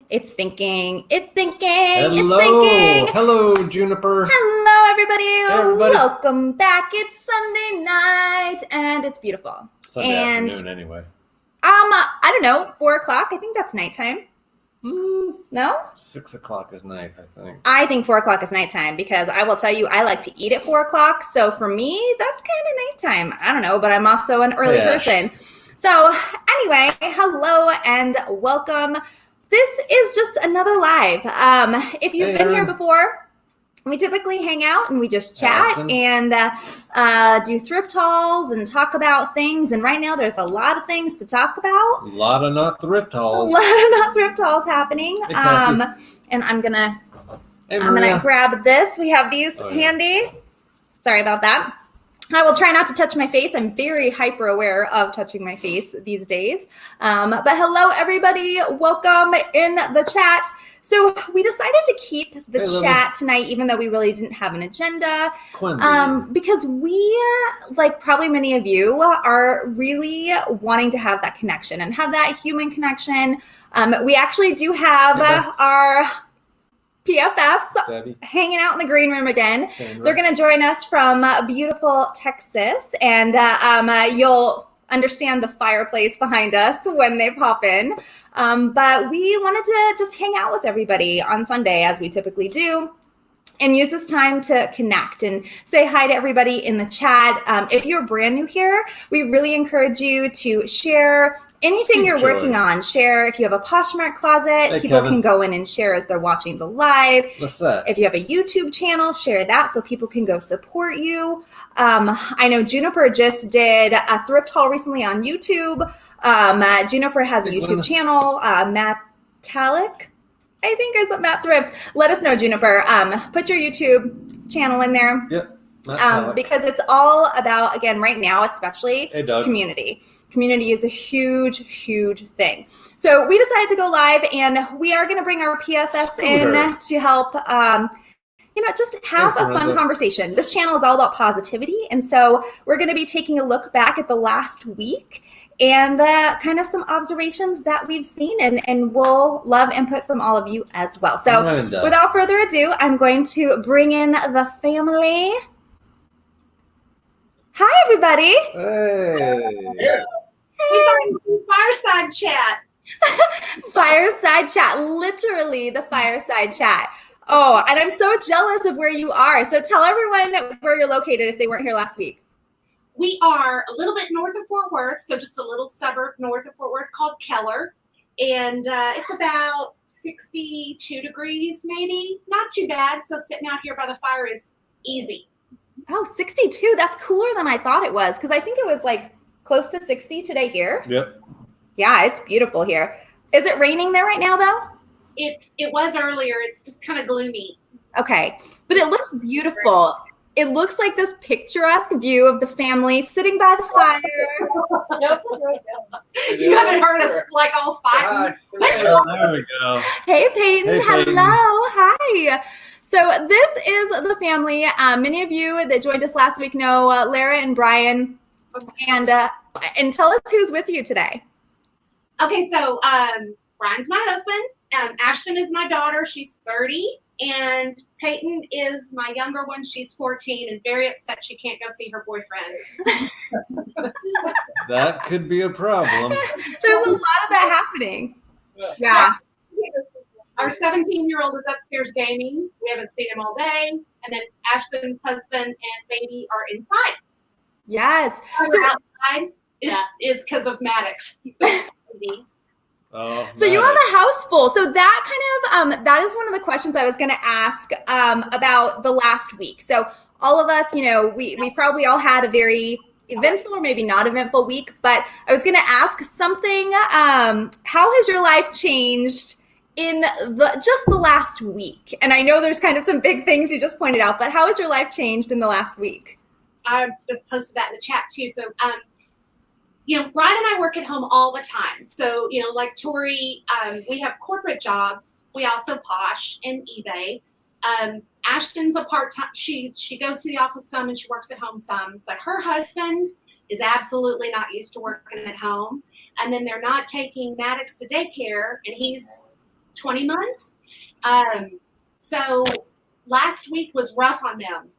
It's thinking. It's thinking. Hello. It's thinking. Hello, Juniper. Hello, everybody. Hey, everybody. Welcome back. It's Sunday night, and it's beautiful. Sunday afternoon, anyway. I don't know, 4:00. I think that's nighttime. No? 6 o'clock is night, I think. I think 4:00 is nighttime because I will tell you, I like to eat at 4:00. So for me, that's kind of nighttime. I don't know, but I'm also an early person. So anyway, hello and welcome. This is just another live. If you've been here before, we typically hang out and we just chat and do thrift hauls and talk about things. And right now there's a lot of things to talk about. A lot of not thrift hauls. A lot of not thrift hauls happening. And I'm gonna grab this. We have these handy. Yeah. Sorry about that. I will try not to touch my face. I'm very hyper aware of touching my face these days. But hello, everybody. Welcome in the chat. So we decided to keep the chat tonight, even though we really didn't have an agenda, because we, like probably many of you, are really wanting to have that connection and have that human connection. We actually do have our PFFs hanging out in the green room again. Sandra. They're going to join us from beautiful Texas, and you'll understand the fireplace behind us when they pop in. But we wanted to just hang out with everybody on Sunday, as we typically do, and use this time to connect and say hi to everybody in the chat. If you're brand new here, we really encourage you to share anything you're working on. Share if you have a Poshmark closet. People can go in and share as they're watching the live. If you have a YouTube channel, share that so people can go support you. I know Juniper just did a thrift haul recently on YouTube. Juniper has a YouTube channel. Matt Talick, I think, is Matt Thrift. Let us know, Juniper. Put your YouTube channel in there. Yep. Because it's all about, again, right now, especially community. Community is a huge, huge thing. So we decided to go live, and we are going to bring our PFFs in to help, just have a fun conversation. This channel is all about positivity, and so we're going to be taking a look back at the last week and kind of some observations that we've seen, and we'll love input from all of you as well. So without further ado, I'm going to bring in the family. Hi, everybody. Hey. Hey. Fireside chat. Fireside chat, literally the fireside chat. Oh, and I'm so jealous of where you are. So tell everyone where you're located if they weren't here last week. We are a little bit north of Fort Worth, so just a little suburb north of Fort Worth called Keller. And it's about 62 degrees, maybe. Not too bad. So sitting out here by the fire is easy. Oh, 62. That's cooler than I thought it was, because I think it was like close to 60 today here. Yep. Yeah, it's beautiful here. Is it raining there right now, though? It was earlier. It's just kind of gloomy. Okay, but it looks beautiful. It looks like this picturesque view of the family sitting by the fire. You haven't heard us like all fighting. There we go. Hey, Peyton. Hello. Hi. So this is the family. Many of you that joined us last week know Lara and Brian. And tell us who's with you today. Okay, so Brian's my husband. Ashton is my daughter. She's 30. And Peyton is my younger one. She's 14 and very upset she can't go see her boyfriend. That could be a problem. There's a lot of that happening. Yeah. Our 17-year-old is upstairs gaming. We haven't seen him all day. And then Ashton's husband and baby are inside. Yes. So outside is because of Maddox. Oh, so you have a house full. So that kind of, that is one of the questions I was going to ask about the last week. So all of us, we probably all had a very eventful or maybe not eventful week, but I was going to ask something. How has your life changed in just the last week? And I know there's kind of some big things you just pointed out, but how has your life changed in the last week? I just posted that in the chat too. So, Brian and I work at home all the time. So, like Tori, we have corporate jobs. We also Posh and eBay. Ashton's a part-time. She goes to the office some and she works at home some. But her husband is absolutely not used to working at home. And then they're not taking Maddox to daycare, and he's 20 months. So last week was rough on them.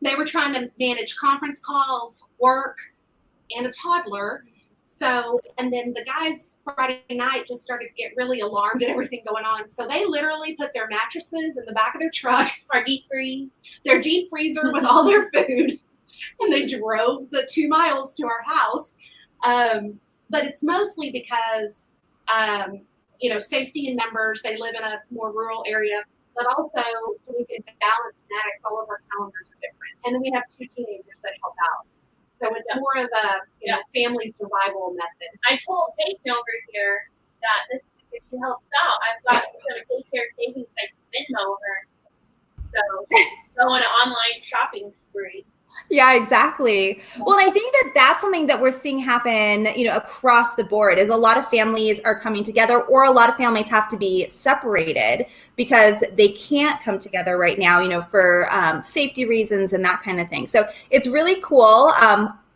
They were trying to manage conference calls, work, and a toddler. So, and then the guys Friday night just started to get really alarmed at everything going on. So they literally put their mattresses in the back of their truck, their deep freezer with all their food, and they drove the 2 miles to our house. But it's mostly because, safety in numbers. They live in a more rural area, but also so we can balance Maddox. All of our calendars are different. And then we have 2 teenagers that help out. So it's more of a family survival method. I told Peyton over here that this if she helps out, I've got some daycare savings I can Venmo her. So go on an online shopping spree. Yeah, exactly. Well, and I think that that's something that we're seeing happen, across the board is a lot of families are coming together, or a lot of families have to be separated because they can't come together right now, for safety reasons and that kind of thing. So it's really cool.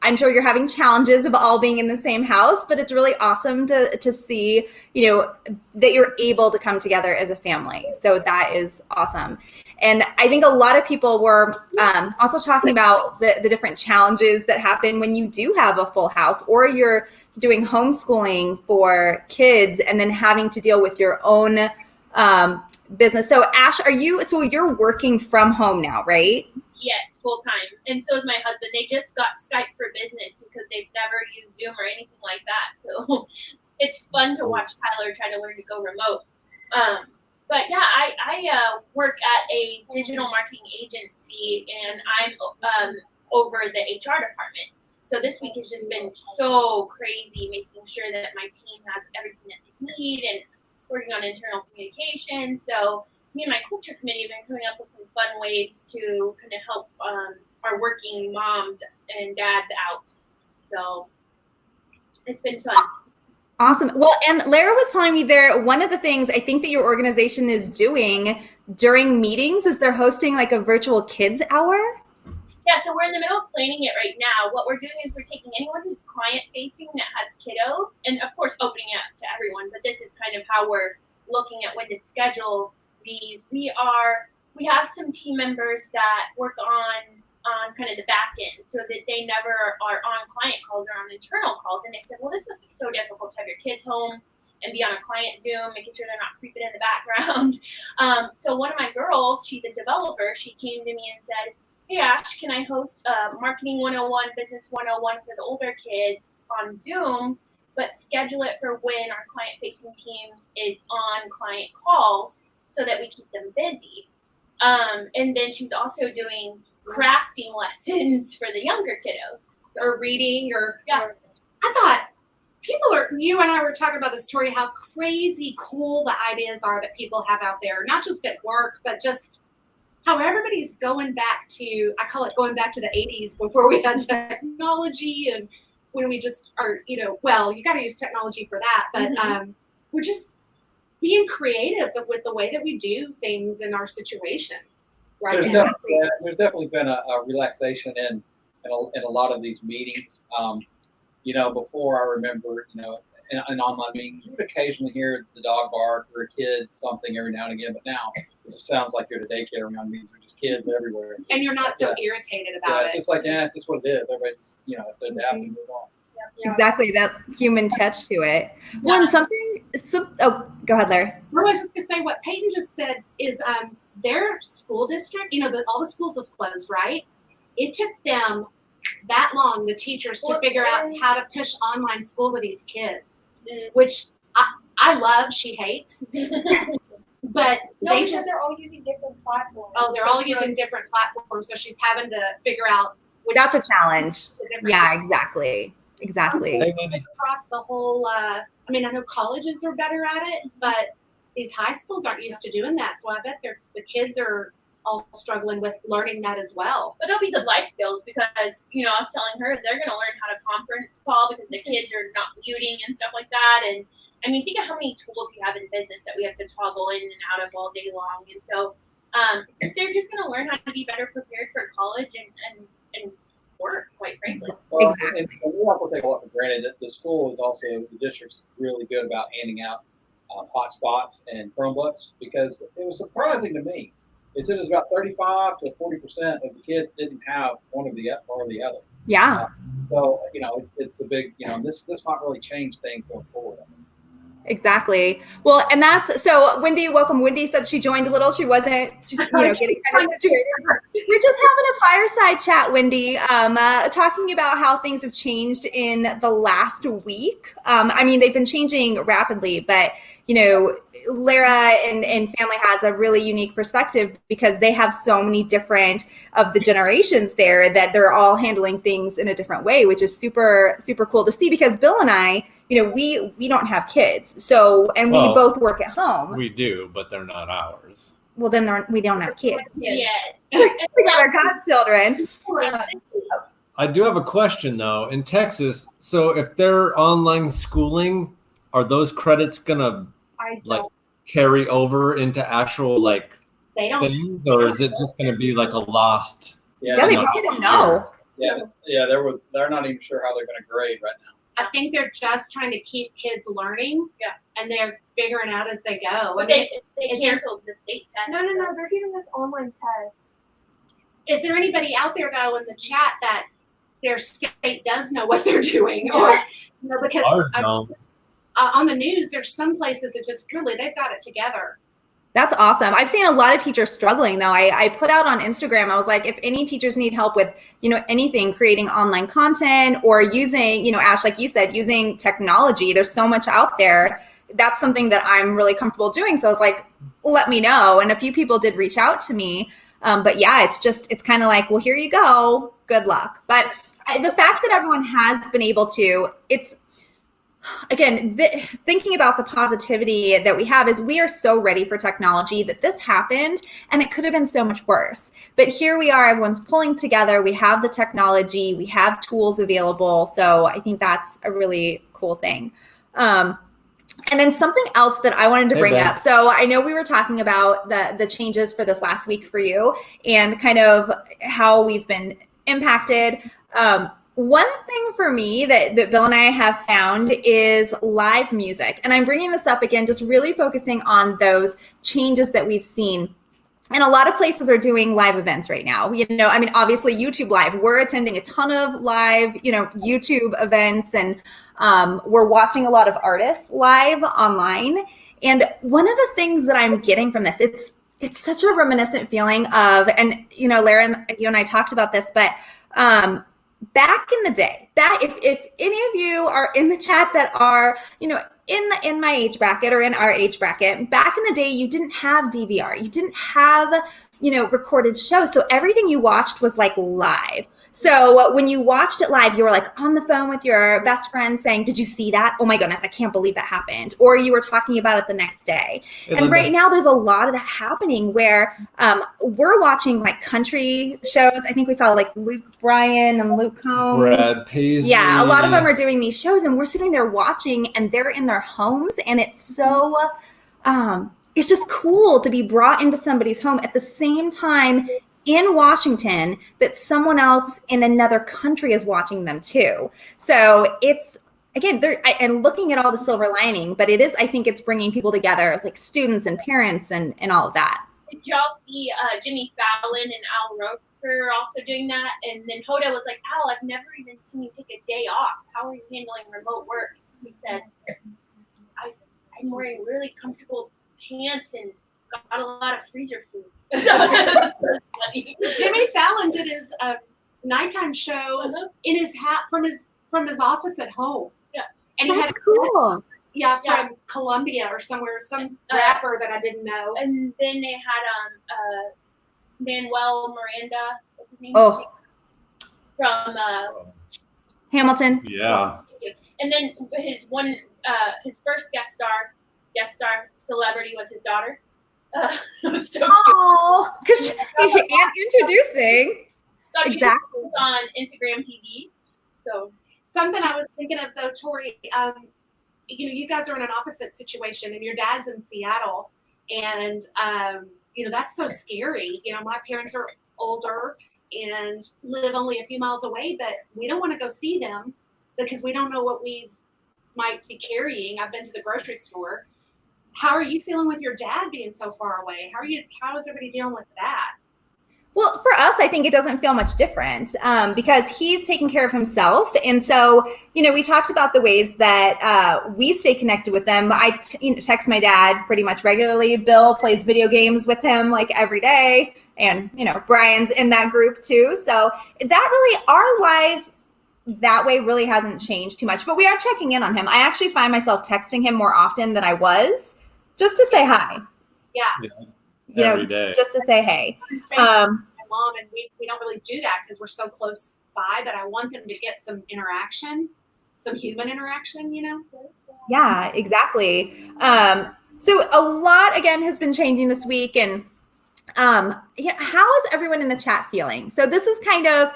I'm sure you're having challenges of all being in the same house, but it's really awesome to see, that you're able to come together as a family. So that is awesome. And I think a lot of people were also talking about the different challenges that happen when you do have a full house, or you're doing homeschooling for kids and then having to deal with your own business. So Ash, you're working from home now, right? Yes, full time. And so is my husband. They just got Skype for Business because they've never used Zoom or anything like that. So it's fun to watch Tyler try to learn to go remote. But yeah, I work at a digital marketing agency, and I'm over the HR department. So this week has just been so crazy, making sure that my team has everything that they need and working on internal communication. So me and my culture committee have been coming up with some fun ways to kind of help our working moms and dads out. So it's been fun. Awesome. Well, and Lara was telling me one of the things I think that your organization is doing during meetings is they're hosting like a virtual kids hour. Yeah, so we're in the middle of planning it right now. What we're doing is we're taking anyone who's client facing that has kiddos, and of course opening it up to everyone, but this is kind of how we're looking at when to schedule these. We have some team members that work on kind of the back end so that they never are on client calls or on internal calls. And they said, well, this must be so difficult to have your kids home and be on a client Zoom, making sure they're not creeping in the background. So one of my girls, she's a developer, she came to me and said, hey, Ash, can I host Marketing 101, Business 101 for the older kids on Zoom, but schedule it for when our client-facing team is on client calls so that we keep them busy. And then she's also doing crafting lessons for the younger kiddos. Or reading, Yeah. I thought you and I were talking about this, Tori, how crazy cool the ideas are that people have out there, not just at work, but just how everybody's going back to, I call it going back to the 80s before we had technology, and when we just are, you got to use technology for that, but we're just being creative with the way that we do things in our situation. Right. There's definitely been a relaxation in a lot of these meetings. Before I remember, in online meetings, you would occasionally hear the dog bark or a kid something every now and again, but now it just sounds like you're at a daycare around meetings. There's just kids everywhere. And you're not so irritated about it. It's just like, it's just what it is. Everybody just, if they're happy, move on. Exactly, that human touch to it. Well, and go ahead, Larry. I was just going to say what Peyton just said is their school district, all the schools have closed, right? It took them that long, the teachers, to figure out how to push online school to these kids, which I love, she hates. But they're all using different platforms. Oh, they're all using different platforms, so she's having to figure out which. That's a challenge. Yeah, exactly. Across the whole, I know colleges are better at it, but these high schools aren't used to doing that. So I bet the kids are all struggling with learning that as well. But it'll be good life skills because, I was telling her they're going to learn how to conference call because the kids are not muting and stuff like that. And think of how many tools we have in business that we have to toggle in and out of all day long. And so they're just going to learn how to be better prepared for college and work, quite frankly. Well, exactly. And we also take a lot for granted that the school is also, the district's really good about handing out hotspots and Chromebooks, because it was surprising to me. It said it was about 35 to 40% of the kids didn't have one of the or the other. Yeah. So it's a big this might really change things going forward. Exactly. Well, and that's so. Wendy, welcome. Wendy said she joined a little. She wasn't, she's getting kind of situated. We're just having a fireside chat, Wendy, talking about how things have changed in the last week. I mean, they've been changing rapidly, but Lara and family has a really unique perspective because they have so many different of the generations there that they're all handling things in a different way, which is super, super cool to see, because Bill and I, we don't have kids. So, and we both work at home. We do, but they're not ours. Well, then we don't have kids. Yeah. We got our godchildren. I do have a question though. In Texas, so if they're online schooling, are those credits gonna carry over into actual They don't. things, or is it just gonna be like a lost? Yeah, they probably don't know. They're not even sure how they're going to grade right now. I think they're just trying to keep kids learning. Yeah. And they're figuring out as they go. But they canceled the state test. No, they're giving us online tests. Is there anybody out there though in the chat that their state does know what they're doing, or because Ours don't. on the news there's some places that just truly they've got it together. That's awesome. I've seen a lot of teachers struggling though. I put out on Instagram, I was like, if any teachers need help with, anything, creating online content or using, Ash, like you said, using technology, there's so much out there. That's something that I'm really comfortable doing. So I was like, let me know. And a few people did reach out to me. But yeah, it's kind of like, well, here you go. Good luck. But the fact that everyone has been able to, again, thinking about the positivity that we have is we are so ready for technology that this happened and it could have been so much worse. But here we are, everyone's pulling together. We have the technology, we have tools available. So I think that's a really cool thing. And then something else that I wanted to bring up. So I know we were talking about the changes for this last week for you and kind of how we've been impacted. One thing for me that Bill and I have found is live music. And I'm bringing this up again, just really focusing on those changes that we've seen. And a lot of places are doing live events right now. Obviously YouTube Live, we're attending a ton of live, YouTube events, and we're watching a lot of artists live online. And one of the things that I'm getting from this, it's such a reminiscent feeling of, and Lara, you and I talked about this, but back in the day, if any of you are in the chat that are, in my age bracket or in our age bracket, back in the day, you didn't have DVR, you didn't have, recorded shows. So everything you watched was like live. So when you watched it live, you were like on the phone with your best friend saying, did you see that? Oh my goodness, I can't believe that happened. Or you were talking about it the next day. And right now there's a lot of that happening where we're watching like country shows. I think we saw like Luke Bryan and Luke Combs. Brad Paisley. Yeah, a lot of them are doing these shows and we're sitting there watching and they're in their homes, and it's so, it's just cool to be brought into somebody's home at the same time in Washington that someone else in another country is watching them too. So it's, again, and looking at all the silver lining, but I think it's bringing people together, like students and parents and all of that. Did y'all see Jimmy Fallon and Al Roker also doing that? And then Hoda was like, Al, I've never even seen you take a day off. How are you handling remote work? He said, I'm wearing really comfortable pants and got a lot of freezer food. That's so funny. Jimmy Fallon did his nighttime show in his hat from his office at home. Yeah, and he That's had cool. from Colombia or somewhere, some rapper that I didn't know. And then they had Manuel Miranda, what's his name? Oh, From Hamilton. Yeah. and then his first guest star celebrity was his daughter. It was so cute. Oh, because and introducing. So Exactly. it's on Instagram TV. So Something I was thinking of though, Tori, you guys are in an opposite situation, and your dad's in Seattle, and that's so scary. My parents are older and live only a few miles away, but we don't want to go see them because we don't know what we might be carrying. I've been to the grocery store. how are you feeling with your dad being so far away? How is everybody dealing with that? Well, for us, I think it doesn't feel much different because he's taking care of himself. And so, we talked about the ways that we stay connected with them. I text my dad pretty much regularly. Bill plays video games with him like every day. And, Brian's in that group too. So that really, our life that way really hasn't changed too much. But we are checking in on him. I actually find myself texting him more often than I was just to say hi. Yeah. Every day. Just to say hey. My mom, and we don't really do that because we're so close by, but I want them to get some interaction, some human interaction, Yeah, exactly. So a lot again has been changing this week, and how is everyone in the chat feeling? So this is kind of,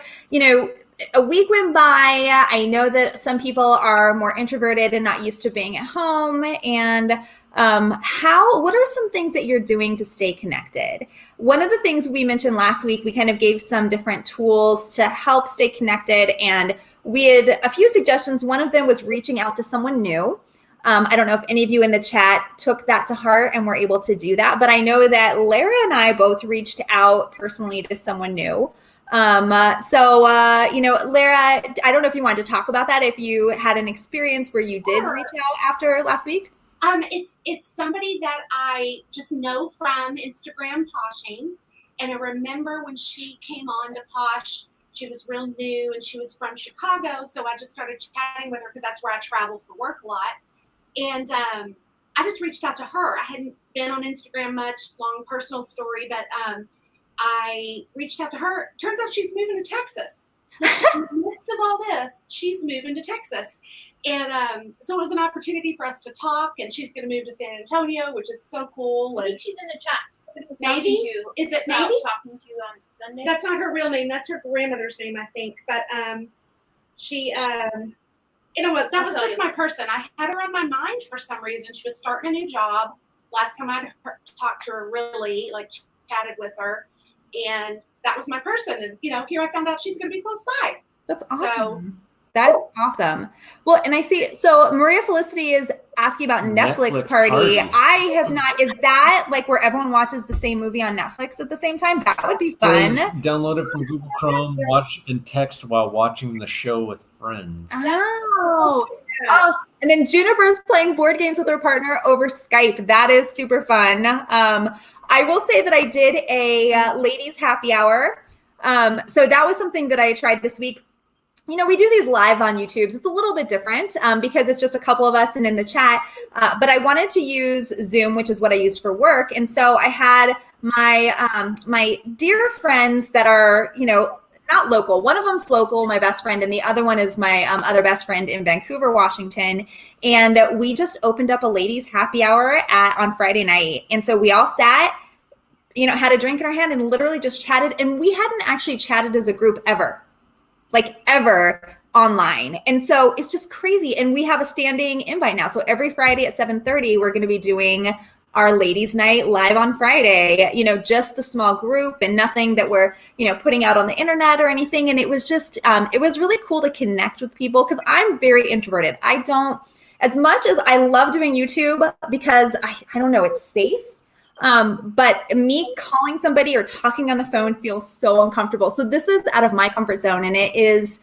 a week went by. I know that some people are more introverted and not used to being at home. And what are some things that you're doing to stay connected? One of the things we mentioned last week, we kind of gave some different tools to help stay connected. And we had a few suggestions. One of them was reaching out to someone new. I don't know if any of you in the chat took that to heart and were able to do that, but I know that Lara and I both reached out personally to someone new. Lara, I don't know if you wanted to talk about that, if you had an experience where you did reach out after last week. It's somebody that I just know from Instagram Poshing, and I remember when she came on to Posh, she was real new and she was from Chicago, so I just started chatting with her because that's where I travel for work a lot. And I just reached out to her. I hadn't been on Instagram much, long personal story, but I reached out to her. Turns out she's moving to Texas. In the midst of all this, she's moving to Texas. And so it was an opportunity for us to talk, and she's going to move to San Antonio, which is so cool. I think she's in the chat. Maybe? Is it maybe? Talking to you on Sunday. That's not her real name. That's her grandmother's name, I think. But she, you know what? That was just my person. I had her on my mind for some reason. She was starting a new job. Last time I talked to her, really, chatted with her, and that was my person. And here I found out she's going to be close by. That's awesome. That's awesome. Well, and I see, so Maria Felicity is asking about Netflix party. I have not, is that where everyone watches the same movie on Netflix at the same time? That would be fun. Download it from Google Chrome, watch and text while watching the show with friends. Oh, and then Juniper's playing board games with her partner over Skype. That is super fun. I will say that I did a ladies happy hour. So that was something that I tried this week. We do these live on YouTube. It's a little bit different because it's just a couple of us and in the chat. But I wanted to use Zoom, which is what I used for work. And so I had my dear friends that are, not local. One of them's local, my best friend, and the other one is my other best friend in Vancouver, Washington. And we just opened up a ladies happy hour on Friday night. And so we all sat, had a drink in our hand and literally just chatted. And we hadn't actually chatted as a group ever online. And so it's just crazy. And we have a standing invite now. So every Friday at 7:30, we're going to be doing our ladies night live on Friday, just the small group and nothing that we're, putting out on the internet or anything. And it was just, it was really cool to connect with people because I'm very introverted. I don't, as much as I love doing YouTube because I don't know, it's safe. But me calling somebody or talking on the phone feels so uncomfortable. So this is out of my comfort zone, and it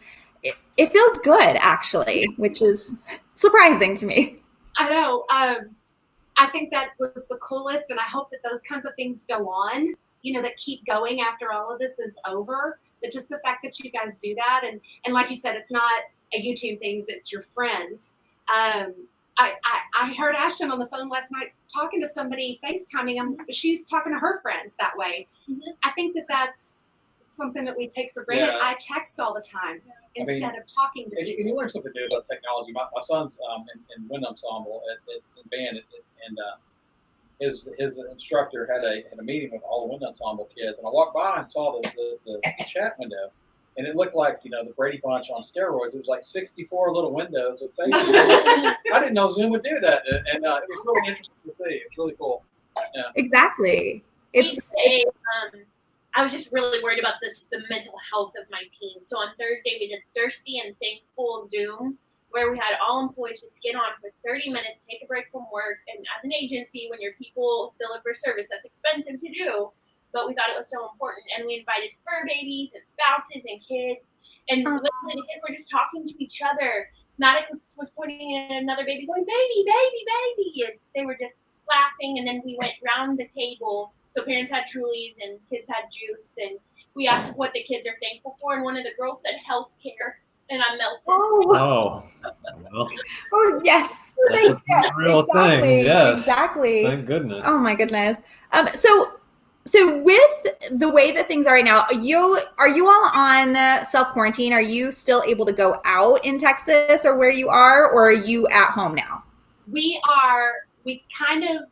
feels good actually, which is surprising to me. I know. I think that was the coolest, and I hope that those kinds of things go on, that keep going after all of this is over. But just the fact that you guys do that, and like you said, it's not a YouTube thing, it's your friends. I heard Ashton on the phone last night talking to somebody, FaceTiming. She's talking to her friends that way. Mm-hmm. I think that that's something that we take for granted. Yeah. I text all the time instead of talking to people. You learn something new about technology. My son's in wind ensemble at band, and his instructor had a meeting with all the wind ensemble kids, and I walked by and saw the chat window. And it looked like, the Brady Bunch on steroids. It was like 64 little windows of faces. I didn't know Zoom would do that. And it was really interesting to see. It's really cool. Yeah. Exactly. I was just really worried about the mental health of my team. So on Thursday, we did Thirsty and Thankful Zoom. where we had all employees just get on for 30 minutes, take a break from work. And as an agency, when your people deliver service, that's expensive to do. But we thought it was so important. And we invited fur babies and spouses and kids. And literally the kids were just talking to each other. Maddox was pointing at another baby going, baby, baby, baby. And they were just laughing. And then we went round the table. So parents had Trulies and kids had juice. And we asked what the kids are thankful for. And one of the girls said health care. And I melted. Oh, well, Oh yes, that's a real thing. Yes, exactly. Thank goodness. Oh my goodness. So with the way that things are right now, are you all on self quarantine? Are you still able to go out in Texas or where you are, or are you at home now? We kind of,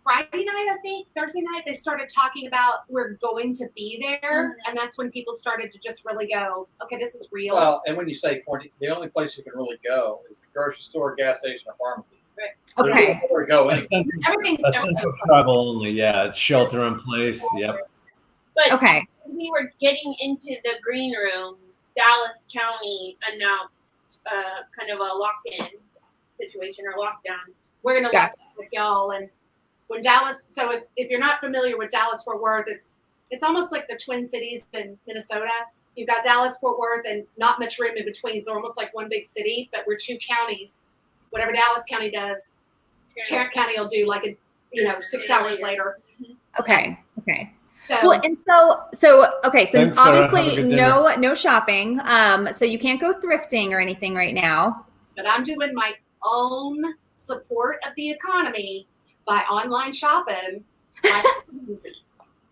Friday night, I think, Thursday night, they started talking about we're going to be there. And that's when people started to just really go, okay, this is real. Well, and when you say quarantine, the only place you can really go is the grocery store, gas station, or pharmacy. Okay. There's nowhere to go That's anyway. Everything's essential travel only. Yeah, it's shelter in place. Yep. But Okay. we were getting into the green room. Dallas County announced kind of a lock-in situation or lockdown. We're going to Gotcha. look with y'all. And when Dallas, so if you're not familiar with Dallas Fort Worth, it's almost like the Twin Cities in Minnesota. You've got Dallas Fort Worth and not much room in between. So almost like one big city, but we're two counties. Whatever Dallas County does, Tarrant County will do like 6 hours later. Okay. Okay. So Well, and so Thanks, Sarah. Have a obviously good dinner. no shopping. So you can't go thrifting or anything right now. but I'm doing my own support of the economy by online shopping.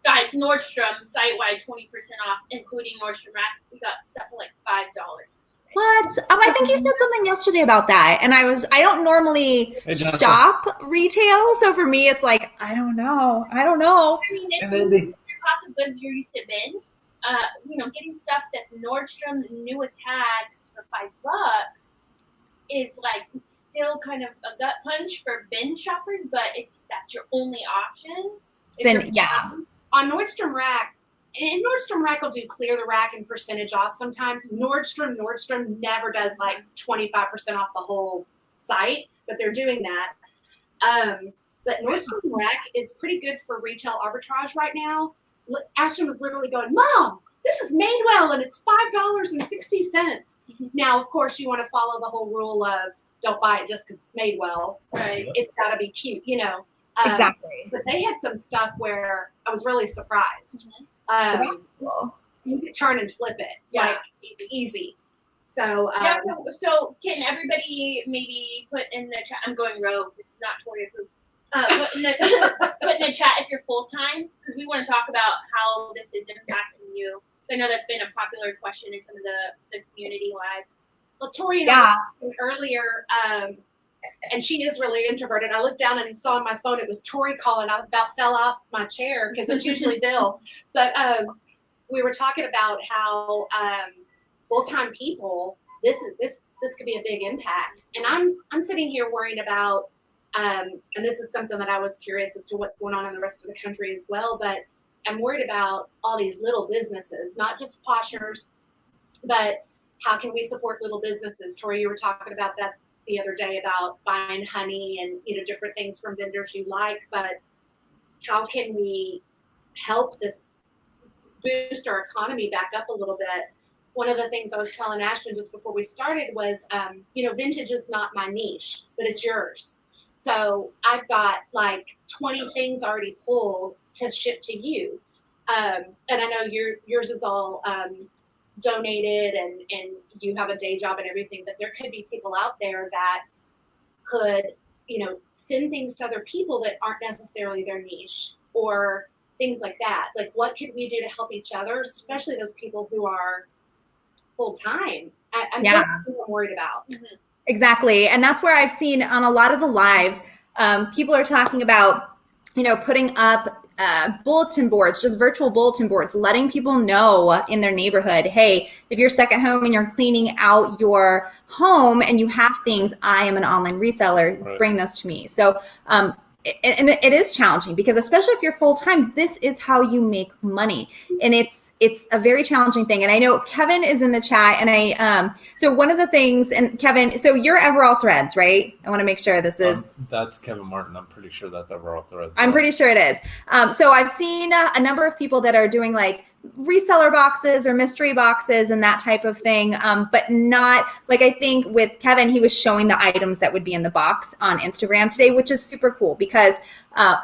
Guys, Nordstrom site-wide 20% off, including Nordstrom Rack. We got stuff for like $5. What? I think you said something yesterday about that, and I don't normally Hey, Jennifer. shop retail, so for me it's like I don't know. I mean, if And Andy. your cost of goods you're used to binge, getting stuff that's Nordstrom new with tags for $5 is like still kind of a gut punch for bin shoppers. But if that's your only option, if Then you're- yeah. On Nordstrom Rack, and Nordstrom Rack will do clear the rack and percentage off sometimes. Nordstrom never does like 25% off the whole site, but they're doing that. But Nordstrom Rack is pretty good for retail arbitrage right now. Ashton was literally going, Mom, this is Madewell and it's $5.60. Now, of course, you want to follow the whole rule of don't buy it just because it's Madewell. right? It's got to be cute, Exactly. But they had some stuff where I was really surprised. Cool. You could turn and flip it, Yeah. like easy. So, Yeah, so can everybody maybe put in the chat? I'm going rogue. This is not Tory approved. Put in the chat if you're full time, because we want to talk about how this is impacting you. I know that's been a popular question in some of the community live. well, Tori and I were talking earlier, and she is really introverted. I looked down and saw on my phone it was Tori calling. I about fell off my chair because it's usually Bill. But we were talking about how full-time people, this could be a big impact. And I'm sitting here worried about, and this is something that I was curious as to what's going on in the rest of the country as well. But I'm worried about all these little businesses, not just poshers, but how can we support little businesses? Tori, you were talking about that the other day about buying honey and different things from vendors you like, but how can we help this boost our economy back up a little bit? One of the things I was telling Ashton just before we started was, vintage is not my niche, but it's yours. So I've got like 20 things already pulled to ship to you. And I know yours is all donated and you have a day job and everything, but there could be people out there that could, send things to other people that aren't necessarily their niche or things like that. Like what could we do to help each other, especially those people who are full time? I'm worried about. Exactly. And that's where I've seen on a lot of the lives, people are talking about, putting up bulletin boards, just virtual bulletin boards, letting people know in their neighborhood, hey, if you're stuck at home and you're cleaning out your home and you have things, I am an online reseller, Right. Bring those to me. So, and it is challenging because especially if you're full time, this is how you make money. And it's it's a very challenging thing. And I know Kevin is in the chat, and so one of the things, and Kevin, so you're Everall Threads, right? I want to make sure this is. That's Kevin Martin. I'm pretty sure that's Everall Threads. I'm pretty sure it is. So I've seen a number of people that are doing like reseller boxes or mystery boxes and that type of thing, but not like, I think with Kevin, he was showing the items that would be in the box on Instagram today, which is super cool, because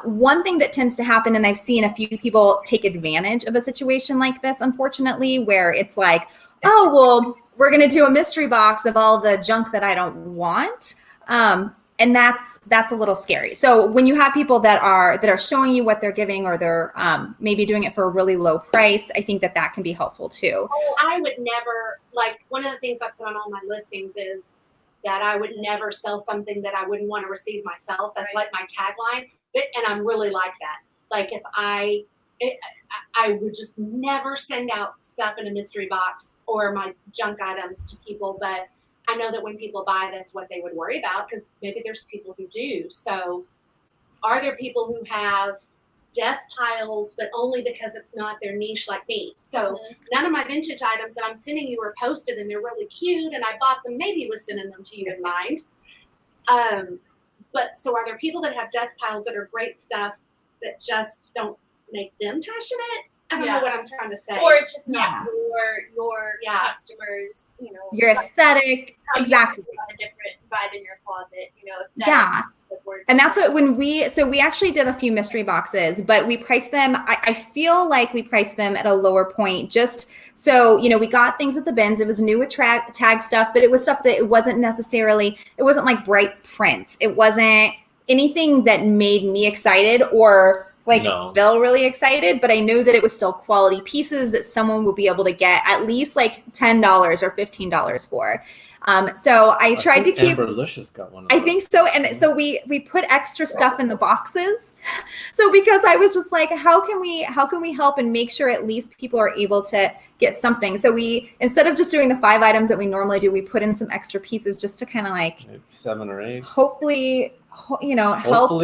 one thing that tends to happen, and I've seen a few people take advantage of a situation like this, unfortunately, where it's like, oh, well, we're going to do a mystery box of all the junk that I don't want. And that's a little scary. So when you have people that are showing you what they're giving, or they're maybe doing it for a really low price, I think that can be helpful too. Oh, I would never, like, one of the things I put on all my listings is that I would never sell something that I wouldn't want to receive myself. That's like my tagline. And I'm really like that. Like, if I would just never send out stuff in a mystery box or my junk items to people, but I know that when people buy, that's what they would worry about, because maybe there's people who do. So are there people who have death piles, but only because it's not their niche, like me? So none of my vintage items that I'm sending you are posted, and they're really cute, and I bought them maybe with sending them to you in mind. But so are there people that have death piles that are great stuff that just don't make them passionate? I don't know what I'm trying to say. Or it's just not your customers, you know. Your aesthetic, exactly. A different vibe in your closet, you know. Yeah. And that's what, we actually did a few mystery boxes, but we priced them, I feel like we priced them at a lower point, just so, you know, we got things at the bins. It was new with tag stuff, but it was stuff that it wasn't like bright prints. It wasn't anything that made me excited or like Bill really excited, but I knew that it was still quality pieces that someone would be able to get at least like $10 or $15 for. So I tried to keep. Amberlicious got one. I think so, and so we put extra stuff in the boxes. So because I was just like, how can we help and make sure at least people are able to get something? So we, instead of just doing the 5 items that we normally do, we put in some extra pieces just to kind of like maybe 7 or 8. Hopefully, you know, help.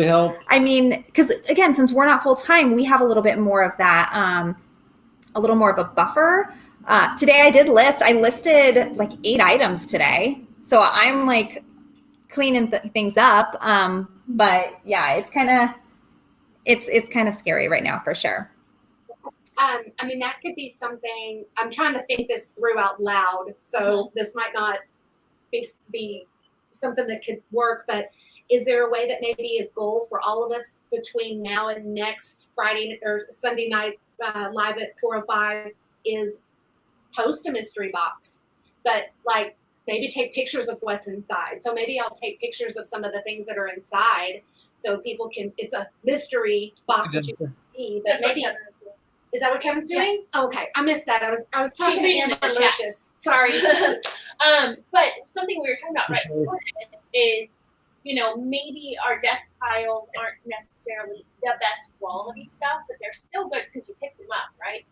I mean, because again, since we're not full time, we have a little bit more of that, a little more of a buffer. Today I listed like 8 items today. So I'm like cleaning things up. But yeah, it's kind of scary right now for sure. I mean, that could be something. I'm trying to think this through out loud. So this might not be something that could work, but is there a way that maybe a goal for all of us between now and next Friday or Sunday night live at 4:05 is post a mystery box, but like maybe take pictures of what's inside. So maybe I'll take pictures of some of the things that are inside so people can, it's a mystery box that you can see, but maybe, is that what Kevin's doing? Yeah. Okay. I missed that. I was talking to Amberlicious. Sorry. But something we were talking about before is, you know, maybe our death piles aren't necessarily the best quality stuff, but they're still good because you picked them up, right?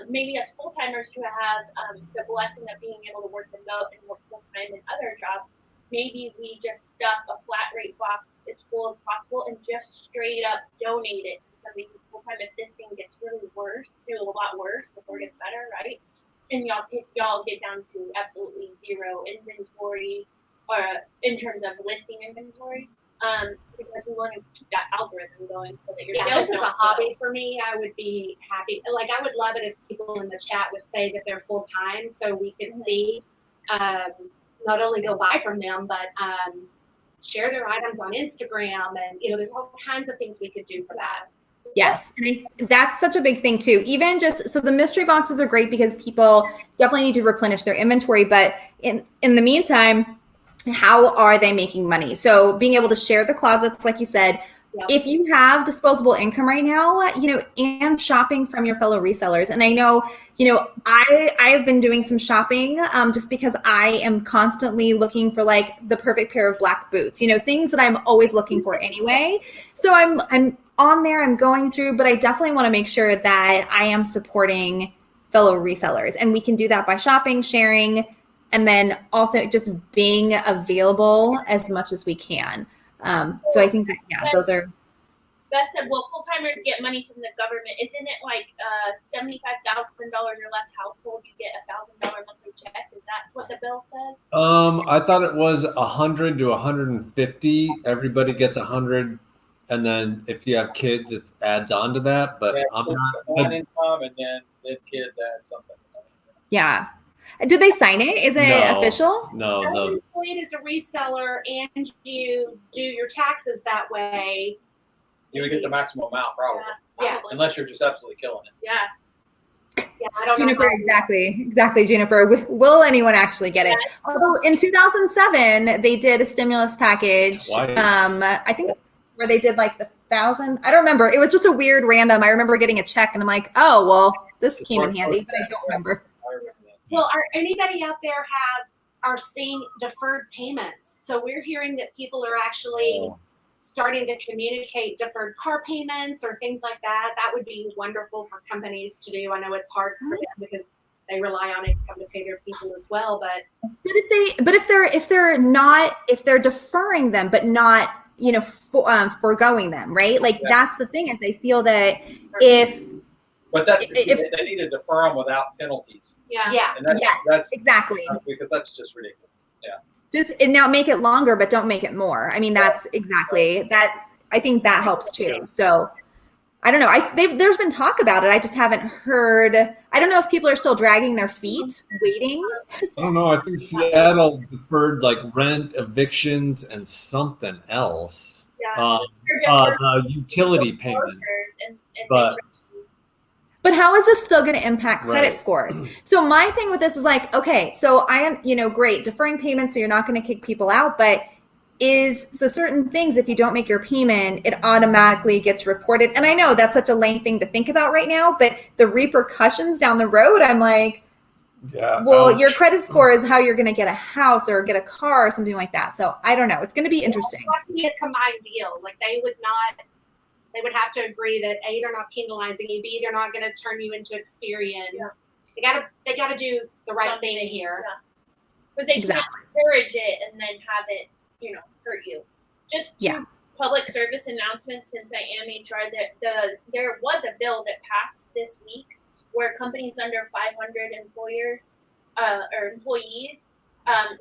Maybe as full-timers who have the blessing of being able to work remote and work full-time in other jobs, maybe we just stuff a flat rate box as full as possible and just straight up donate it to somebody who's full-time if this thing gets really worse, a lot worse before it gets better, right? And y'all get down to absolutely zero inventory or in terms of listing inventory. Because we want to keep that algorithm going so that your sales this is a hobby for me. I would be happy. Like, I would love it if people in the chat would say that they're full time, so we could see, not only go buy from them, but share their items on Instagram, and you know, there's all kinds of things we could do for that. Yes, and that's such a big thing too. Even just so the mystery boxes are great because people definitely need to replenish their inventory, but in the meantime, how are they making money? So being able to share the closets, like you said, if you have disposable income right now, you know, and shopping from your fellow resellers. And I know, you know, I have been doing some shopping just because I am constantly looking for like the perfect pair of black boots, you know, things that I'm always looking for anyway. So I'm on there, I'm going through, but I definitely want to make sure that I am supporting fellow resellers. And we can do that by shopping, sharing, and then also just being available as much as we can. So I think that, those are. Beth said, well, full timers get money from the government. Isn't it like $75,000 or less household, you get $1,000 monthly check? Is that what the bill says? I thought it was 100 to 150. Everybody gets 100, and then if you have kids, it adds on to that. But Yeah, I'm it's not. one income, and then kids add something. Yeah. Did they sign it? Is it No. official? No, If you're the employed as a reseller and you do your taxes that way, You would get the maximum amount probably, Yeah. Probably. unless you're just absolutely killing it. Yeah. yeah, I don't Juniper, know. exactly, Juniper. Will anyone actually get it? Although in 2007 they did a stimulus package. Twice. I think where they did like the 1,000. I don't remember. It was just a weird random. I remember getting a check and I'm like, oh well, this came in handy, but I don't remember. I remember that. Well, are anybody out there are seeing deferred payments? So we're hearing that people are actually Oh. starting to communicate deferred car payments or things like that. That would be wonderful for companies to do. I know it's hard for them because they rely on income to pay their people as well. But If they're deferring them, but not foregoing them, right? Like Yeah. that's the thing is they feel that if But that's the key. If- They need to defer them without penalties, Yeah. yeah, and that's Yes. exactly. because that's just ridiculous. And now make it longer, but don't make it more. I mean, that's exactly that. I think that helps too. So I don't know. There's been talk about it. I just haven't heard. I don't know if people are still dragging their feet, waiting. I don't know. I think Seattle deferred like rent, evictions, and something else. Yeah. They're The utility payment. And But- But how is this still going to impact credit Right. scores? So my thing with this is like, okay, so I am, great, deferring payments, so you're not going to kick people out, but so certain things, if you don't make your payment, it automatically gets reported. And I know that's such a lame thing to think about right now, but the repercussions down the road, I'm like, Yeah. well, ouch. your credit score is how you're going to get a house or get a car or something like that. So I don't know. It's going to be interesting. it would be a combined deal. Like they would have to agree that A, they're not penalizing you, B, they're not going to turn you into Experian. Yeah. They gotta do the right thing here. Because they Exactly. can't encourage it and then have it, hurt you. Just two Yeah. public service announcements since I am HR. There was a bill that passed this week where companies under 500 employees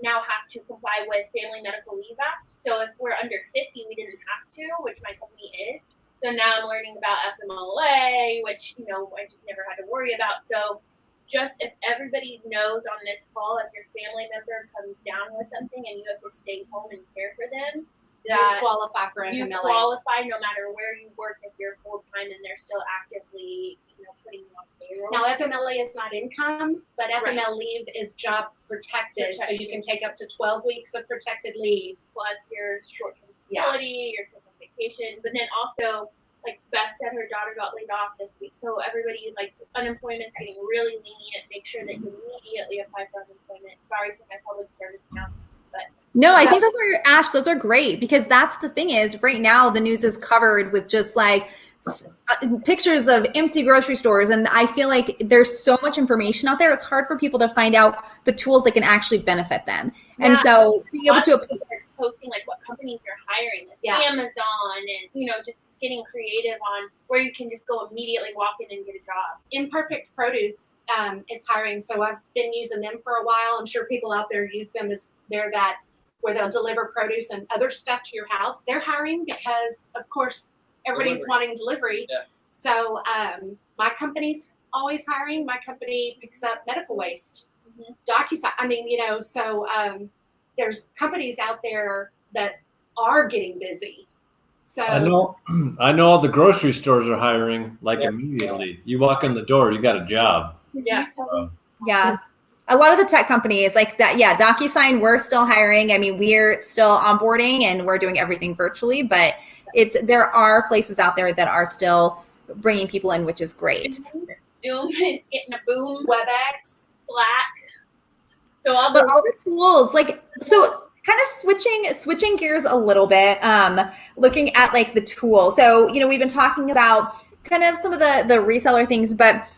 now have to comply with Family Medical Leave Act. So if we're under 50, we didn't have to, which my company is. So now I'm learning about FMLA, which, I just never had to worry about. So just if everybody knows on this call, if your family member comes down with something and you have to stay home and care for them, You that qualify for you FMLA. qualify no matter where you work if you're full-time and they're still actively, putting you on payroll. Now FMLA is not income, but FML Right. leave is job protected, so you can take up to 12 weeks of protected leave. Plus your short-term Yeah. disability, your sick vacation, but then also, like Beth said, her daughter got laid off this week. So everybody, like, unemployment's getting really lenient. Make sure that you immediately apply for unemployment. Sorry for my public service announcement, but No, I think those are great because that's the thing is right now the news is covered with just like pictures of empty grocery stores. And I feel like there's so much information out there. It's hard for people to find out the tools that can actually benefit them. And Yeah. so being able to people are posting like what companies are hiring, like Yeah. Amazon, and just getting creative on where you can just go immediately walk in and get a job. Imperfect Produce is hiring, so I've been using them for a while. I'm sure people out there use them as where they'll deliver produce and other stuff to your house. They're hiring because, of course, everybody's Delivery. wanting delivery. Yeah. So my company's always hiring. My company picks up medical waste, Mhm. DocuSign. I mean, so there's companies out there that are getting busy. So I know all the grocery stores are hiring like Yeah. immediately. You walk in the door, you got a job. Yeah. Yeah. A lot of the tech companies like that. Yeah. DocuSign, we're still hiring. I mean, we're still onboarding and we're doing everything virtually, but there are places out there that are still bringing people in, which is great. Zoom, it's getting a boom. WebEx. Slack. So all But the all the tools, kind of switching gears a little bit, looking at like the tool. So, we've been talking about kind of some of the reseller things, but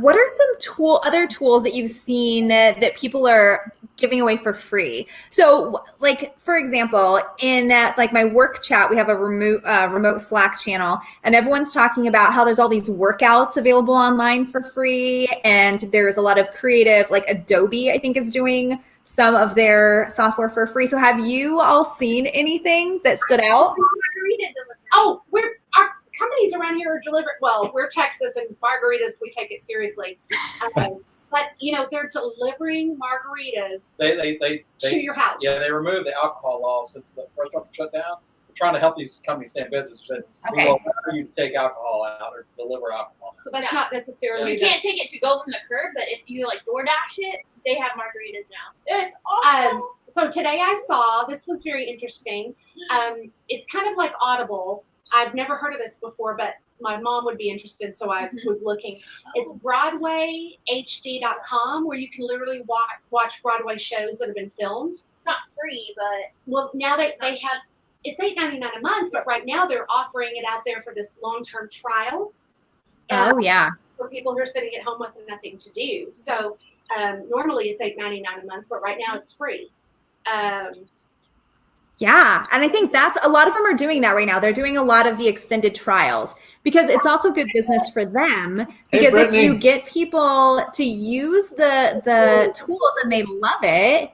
What are some other tools that you've seen that people are giving away for free? So, like for example, in like my work chat, we have a remote Slack channel, and everyone's talking about how there's all these workouts available online for free, and there's a lot of creative, like Adobe, I think, is doing some of their software for free. So, have you all seen anything that stood out? Oh, our companies around here are delivering. Well, we're Texas, and margaritas, we take it seriously. But they're delivering margaritas to your house. Yeah, they removed the alcohol law since the restaurant shut down. We're trying to help these companies stay in business. Said, Okay. well, why do you take alcohol out or deliver alcohol? So that's not necessarily. You can't take it to go from the curb, but if you like DoorDash it, they have margaritas now. It's awesome. So today I saw, this was very interesting. It's kind of like Audible. I've never heard of this before, but my mom would be interested, so I was looking. It's BroadwayHD.com, where you can literally watch Broadway shows that have been filmed. It's not free, but Well, now they have, it's $8.99 a month, but right now they're offering it out there for this long-term trial. Oh yeah. For people who are sitting at home with nothing to do. So normally it's $8.99 a month, but right now it's free. Yeah, and I think that's a lot of them are doing that right now. They're doing a lot of the extended trials because it's also good business for them. Because if you get people to use the tools and they love it,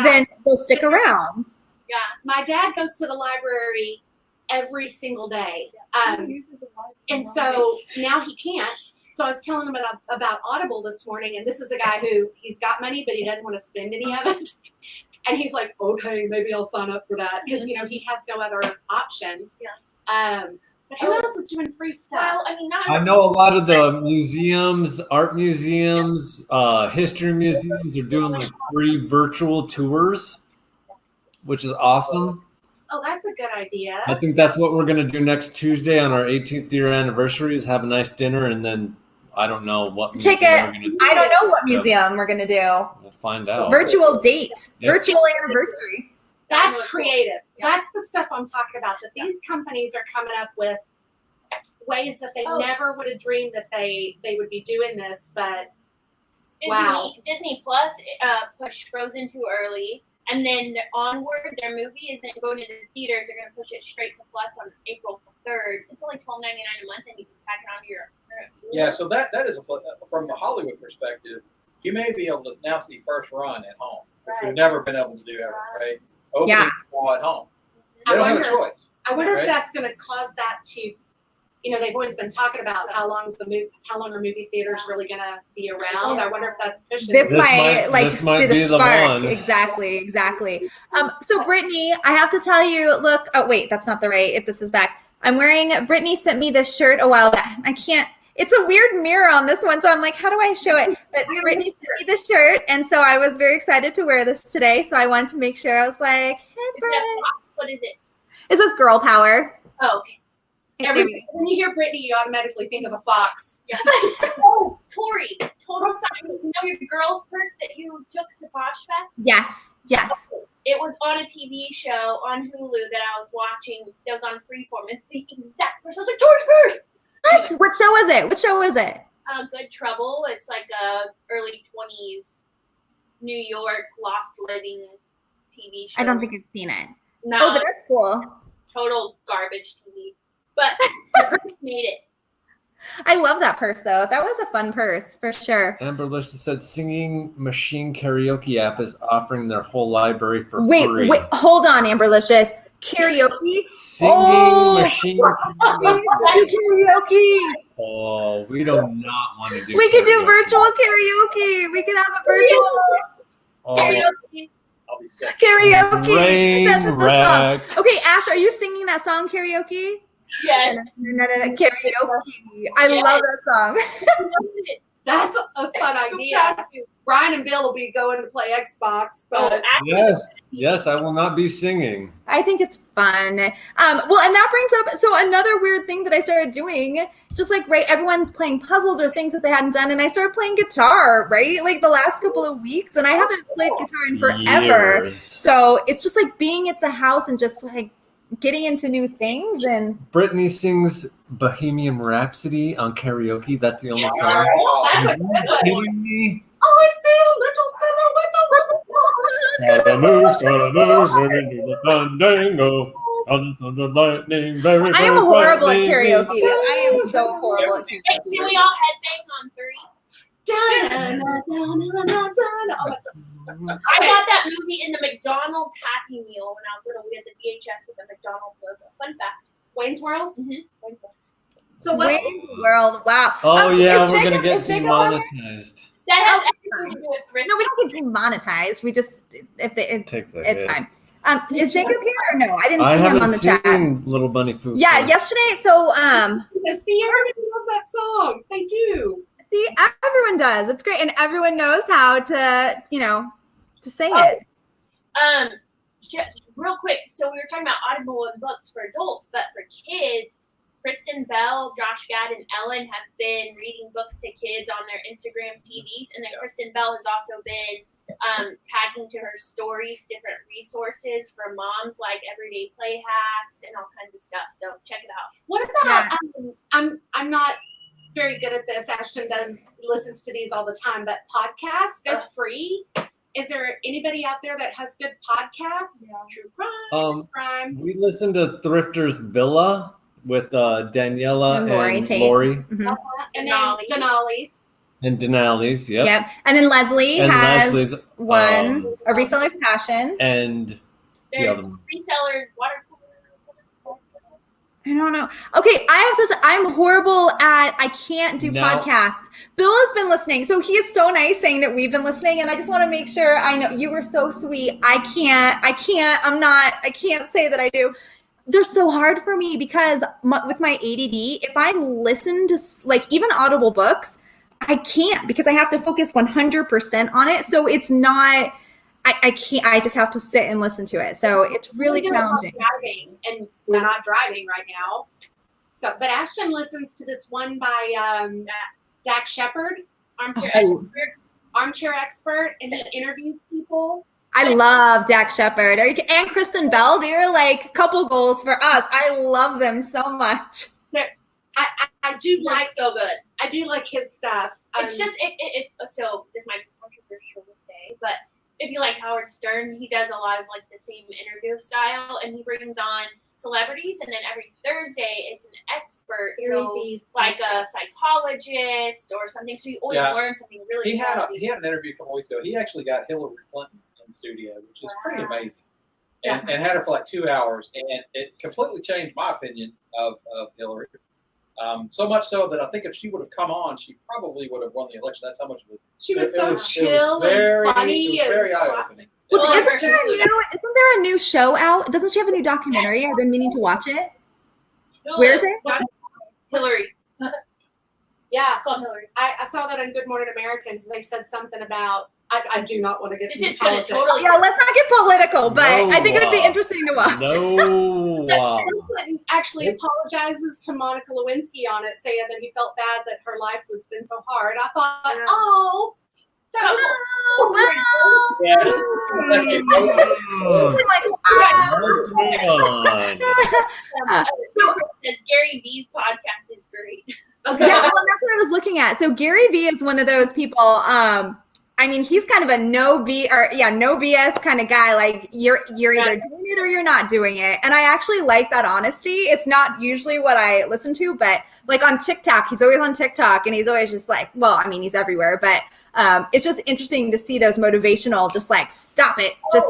then they'll stick around. yeah. My dad goes to the library every single day. And so now he can't. So I was telling him about Audible this morning, and this is a guy who he's got money, but he doesn't want to spend any of it. And he's like, okay, maybe I'll sign up for that because he has no other option. Yeah. But who else is doing free stuff? Well, I mean, not I know a lot of the museums, art museums, history museums are doing like free virtual tours, which is awesome. Oh, that's a good idea. I think that's what we're gonna do next Tuesday on our 18th year anniversary. Is have a nice dinner and then I don't know what museum we're gonna do. I don't know what museum we're gonna do. We'll find out. Virtual date, Yep. virtual anniversary. That's creative. That's the stuff I'm talking about. That these companies are coming up with ways that they never would have dreamed that they would be doing this. But Disney Plus pushed Frozen too early, and then Onward, their movie isn't going to the theaters. They're going to push it straight to Plus on April 3rd. It's only $12.99 a month, and you can tack it onto your. Yeah, so that is from a Hollywood perspective, you may be able to now see first run at home, which we've never been able to do ever, right? Opening at home. They don't have a choice. I wonder right? if that's going to cause that to, they've always been talking about how long are movie theaters really going to be around. I wonder if that's pushing. This might be be the spark. one. Exactly. So Brittany, I have to tell you, look, oh wait, that's not the right, this is back. Brittany sent me this shirt a while back. I can't, it's a weird mirror on this one. So I'm like, how do I show it? But Brittany sent me this shirt. And so I was very excited to wear this today. So I wanted to make sure I was like, hey, Brittany. What is it? It says girl power. Oh, okay. When you hear Brittany, you automatically think of a fox. Yeah. Oh, Tori, total side. You know your girl's purse that you took to Posh Fest? Yes. It was on a TV show on Hulu that I was watching. That was on Freeform. It's the exact purse. I was like, Tori's purse. What show is it? Good Trouble. It's like a early 20s New York loft living TV show. I don't think I've seen it. No, Oh, but that's cool. total garbage TV. But the purse made it. I love that purse though. That was a fun purse for sure. Amber Lista said Singing Machine Karaoke app is offering their whole library for Wait, free. hold on, Amberlicious. Karaoke? Singing Machine We do karaoke. Oh, we do not want to do We could do karaoke. virtual karaoke. We could have a virtual Oh, Karaoke. I'll be sick. karaoke. Rain That's the wreck. song. Okay, Ash, are you singing that song karaoke? Yes. Karaoke. I love that song. That's a fun idea. Brian and Bill will be going to play Xbox, but Yes, I will not be singing. I think it's fun. Well, and that brings up, so another weird thing that I started doing, just like, right, everyone's playing puzzles or things that they hadn't done, and I started playing guitar, right, like the last couple of weeks, and I haven't played guitar in forever. Years. So it's just like being at the house and just like, getting into new things. And Britney sings Bohemian Rhapsody on karaoke. That's the only song. Oh, that's a Are good you one. kidding me? I see a little silhouette of Scaramouche, singing to the fandango. Thunder, thunder, lightning, very, I am very horrible at brightly karaoke. gleaming. I am so horrible at Hey, karaoke. can we all headbang on 3? I bought that movie in the McDonald's Happy Meal when I was little. We had the VHS with the McDonald's logo. Fun fact. Wayne's World. Mm-hmm. So what? Wayne's World. Wow. Oh yeah, is we're Jacob- gonna get is Jacob on there? demonetized. That has Oh, everything to do with thrift. No, we don't get demonetized. We just Takes a it's hit. fine. Is Jacob here or no? I didn't I see him haven't on the seen chat. Little Bunny Foo. Yeah, Foo. yesterday. So See, everybody loves that song. They do. see, everyone does. It's great, and everyone knows how to to say it. Just real quick. So we were talking about Audible and books for adults, but for kids, Kristen Bell, Josh Gad, and Ellen have been reading books to kids on their Instagram TVs, and then Kristen Bell has also been tagging to her stories different resources for moms, like everyday play hacks and all kinds of stuff. So check it out. What about? I'm not very good at this. Ashton listens to these all the time, but podcasts, they're free. Is there anybody out there that has good podcasts? Yeah. True crime. True crime. We listened to Thrifter's Villa with Daniela And Lori and Tate. Lori Mhm. And then Denali's. and Denali's. Yep. Yep. And then Leslie And has Leslie's, one, a reseller's passion. And the There's other one. resellers, water cooler. I don't know. Okay, I have to say, I'm horrible at, I can't do No. podcasts. Bill has been listening. So he is so nice saying that we've been listening. And I just want to make sure I know you were so sweet. I can't say that I do. They're so hard for me because with my ADD, if I listen to like even Audible books, I can't because I have to focus 100% on it. So it's not, I can't, I just have to sit and listen to it. So it's really We're not challenging. driving, and we're not driving right now. So, but Ashton listens to this one by Dak Shepard, armchair expert, and he interviews people. I love Dak Shepard and Kristen Bell. They're like couple goals for us. I love them so much. I do Like like so good. I do like his stuff. It's just so this might be controversial to say, but if you like Howard Stern, he does a lot of like the same interview style, and he brings on celebrities, and then every Thursday it's an expert, so like a psychologist or something. So you always learn something really. He had an interview a couple weeks ago. He actually got Hillary Clinton in the studio, which is pretty amazing, and had her for like 2 hours, and it completely changed my opinion of Hillary. So much so that I think if she would have come on, she probably would have won the election. That's how much of it. She was so It was chill very, and funny. It was very eye-opening. Well, Well, isn't there a new show out? Doesn't she have a new documentary? I've been meaning to watch it. Where is it? Hillary. Yeah, It's called Hillary. I saw that on Good Morning Americans. They said something about. I do not want to get This into is gonna politics. totally. Yeah, let's not get political, but No, I think it would be interesting to watch. No. Bill Clinton actually apologizes to Monica Lewinsky on it, saying that he felt bad that her life has been so hard. I thought, oh, that was We're like, Let's move on. Says Gary V's podcast is great. okay. yeah, well, that's what I was looking at. So Gary Vee is one of those people. I mean, he's kind of a no BS kind of guy. Like you're either doing it or you're not doing it. And I actually like that honesty. It's not usually what I listen to, but like on TikTok, he's always on TikTok and he's always just like, well, I mean, he's everywhere, but it's just interesting to see those motivational, just like stop it. Just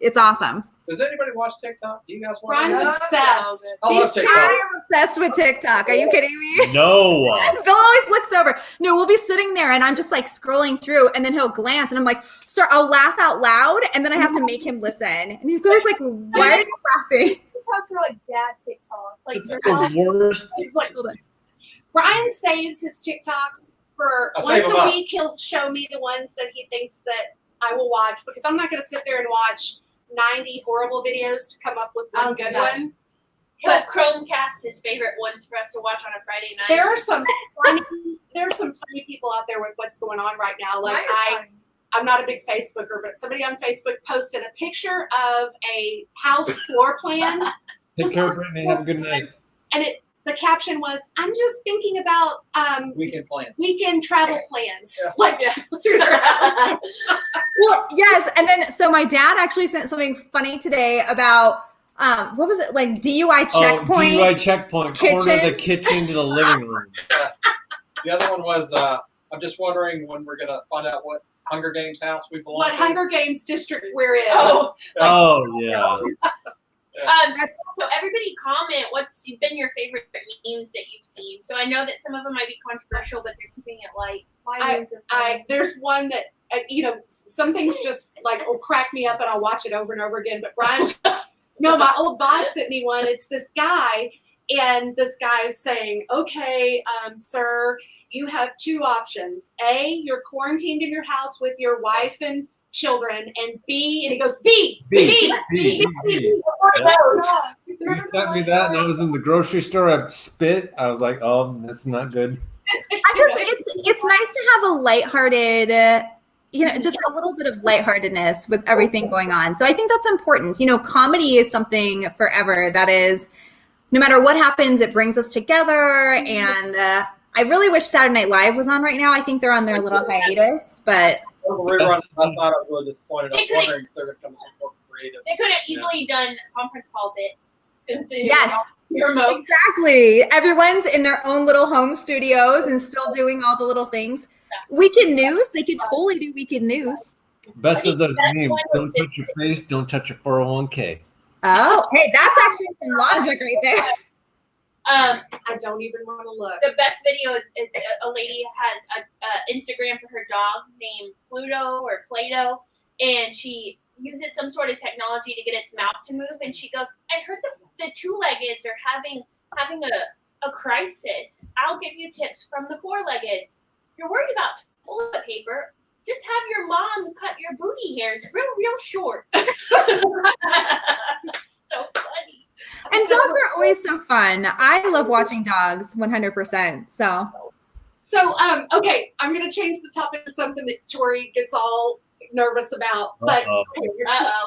it's awesome. Does anybody watch TikTok? Do you guys watch? Ryan's TikTok? obsessed. I love These TikTok. I am obsessed with TikTok. Are you kidding me? No. Bill always looks over. No, we'll be sitting there and I'm just like scrolling through and then he'll glance and I'm like, I'll laugh out loud and then I have to make him listen. And he's always like, why are you laughing? TikToks are like dad TikToks. Like It's they're the all worst. Ryan saves his TikToks for I save once them a up. week. He'll show me the ones that he thinks that I will watch because I'm not going to sit there and watch 90 horrible videos to come up with one good one. he'll Chromecast his favorite ones for us to watch on a Friday night. There are some funny people out there with what's going on right now. Like I'm not a big Facebooker, but somebody on Facebook posted a picture of a house floor plan. Take care, Brittany. Have a good night. And the caption was, I'm just thinking about weekend travel plans, like through their house. Well, yes. And then, so my dad actually sent something funny today about, what was it? Like DUI checkpoint. DUI checkpoint. Corner of the Kitchen. kitchen to the living room. The other one was, I'm just wondering when we're gonna find out what Hunger Games house we belong What to. Hunger Games district we're in. Oh, yeah. So everybody comment what's been your favorite memes that you've seen. So I know that some of them might be controversial, but they're keeping it light. There's one that, some things just like will crack me up and I'll watch it over and over again. But Brian, no, my old boss sent me one. It's this guy, and this guy is saying, okay, sir, you have two options. A, you're quarantined in your house with your wife and children, and B, and he goes, B. You sent me that, and I was in the grocery store. I spit. I was like, oh, that's not good. It's nice to have a lighthearted, just a little bit of lightheartedness with everything going on. So I think that's important. Comedy is something forever that is, no matter what happens, it brings us together. And I really wish Saturday Night Live was on right now. I think they're on their little hiatus, but. I thought I was really disappointed. I was wondering if they're going to come with more creative. They could have easily done conference call bits since it's Yes. remote. Exactly. Everyone's in their own little home studios and still doing all the little things. Weekend news, they could totally do weekend news. Best of those memes. Don't touch your face. Don't touch your 401k. Oh, hey, that's actually some logic right there. I don't even want to look. The best video is a lady has a Instagram for her dog named Pluto or Plato, and she uses some sort of technology to get its mouth to move. And she goes, "I heard the two-leggeds are having a crisis. I'll give you tips from the four-leggeds. You're worried about toilet paper. Just have your mom cut your booty hairs real short." So funny. And dogs are always so fun. I love watching dogs 100%. So, okay, I'm going to change the topic to something that Tori gets all nervous about. But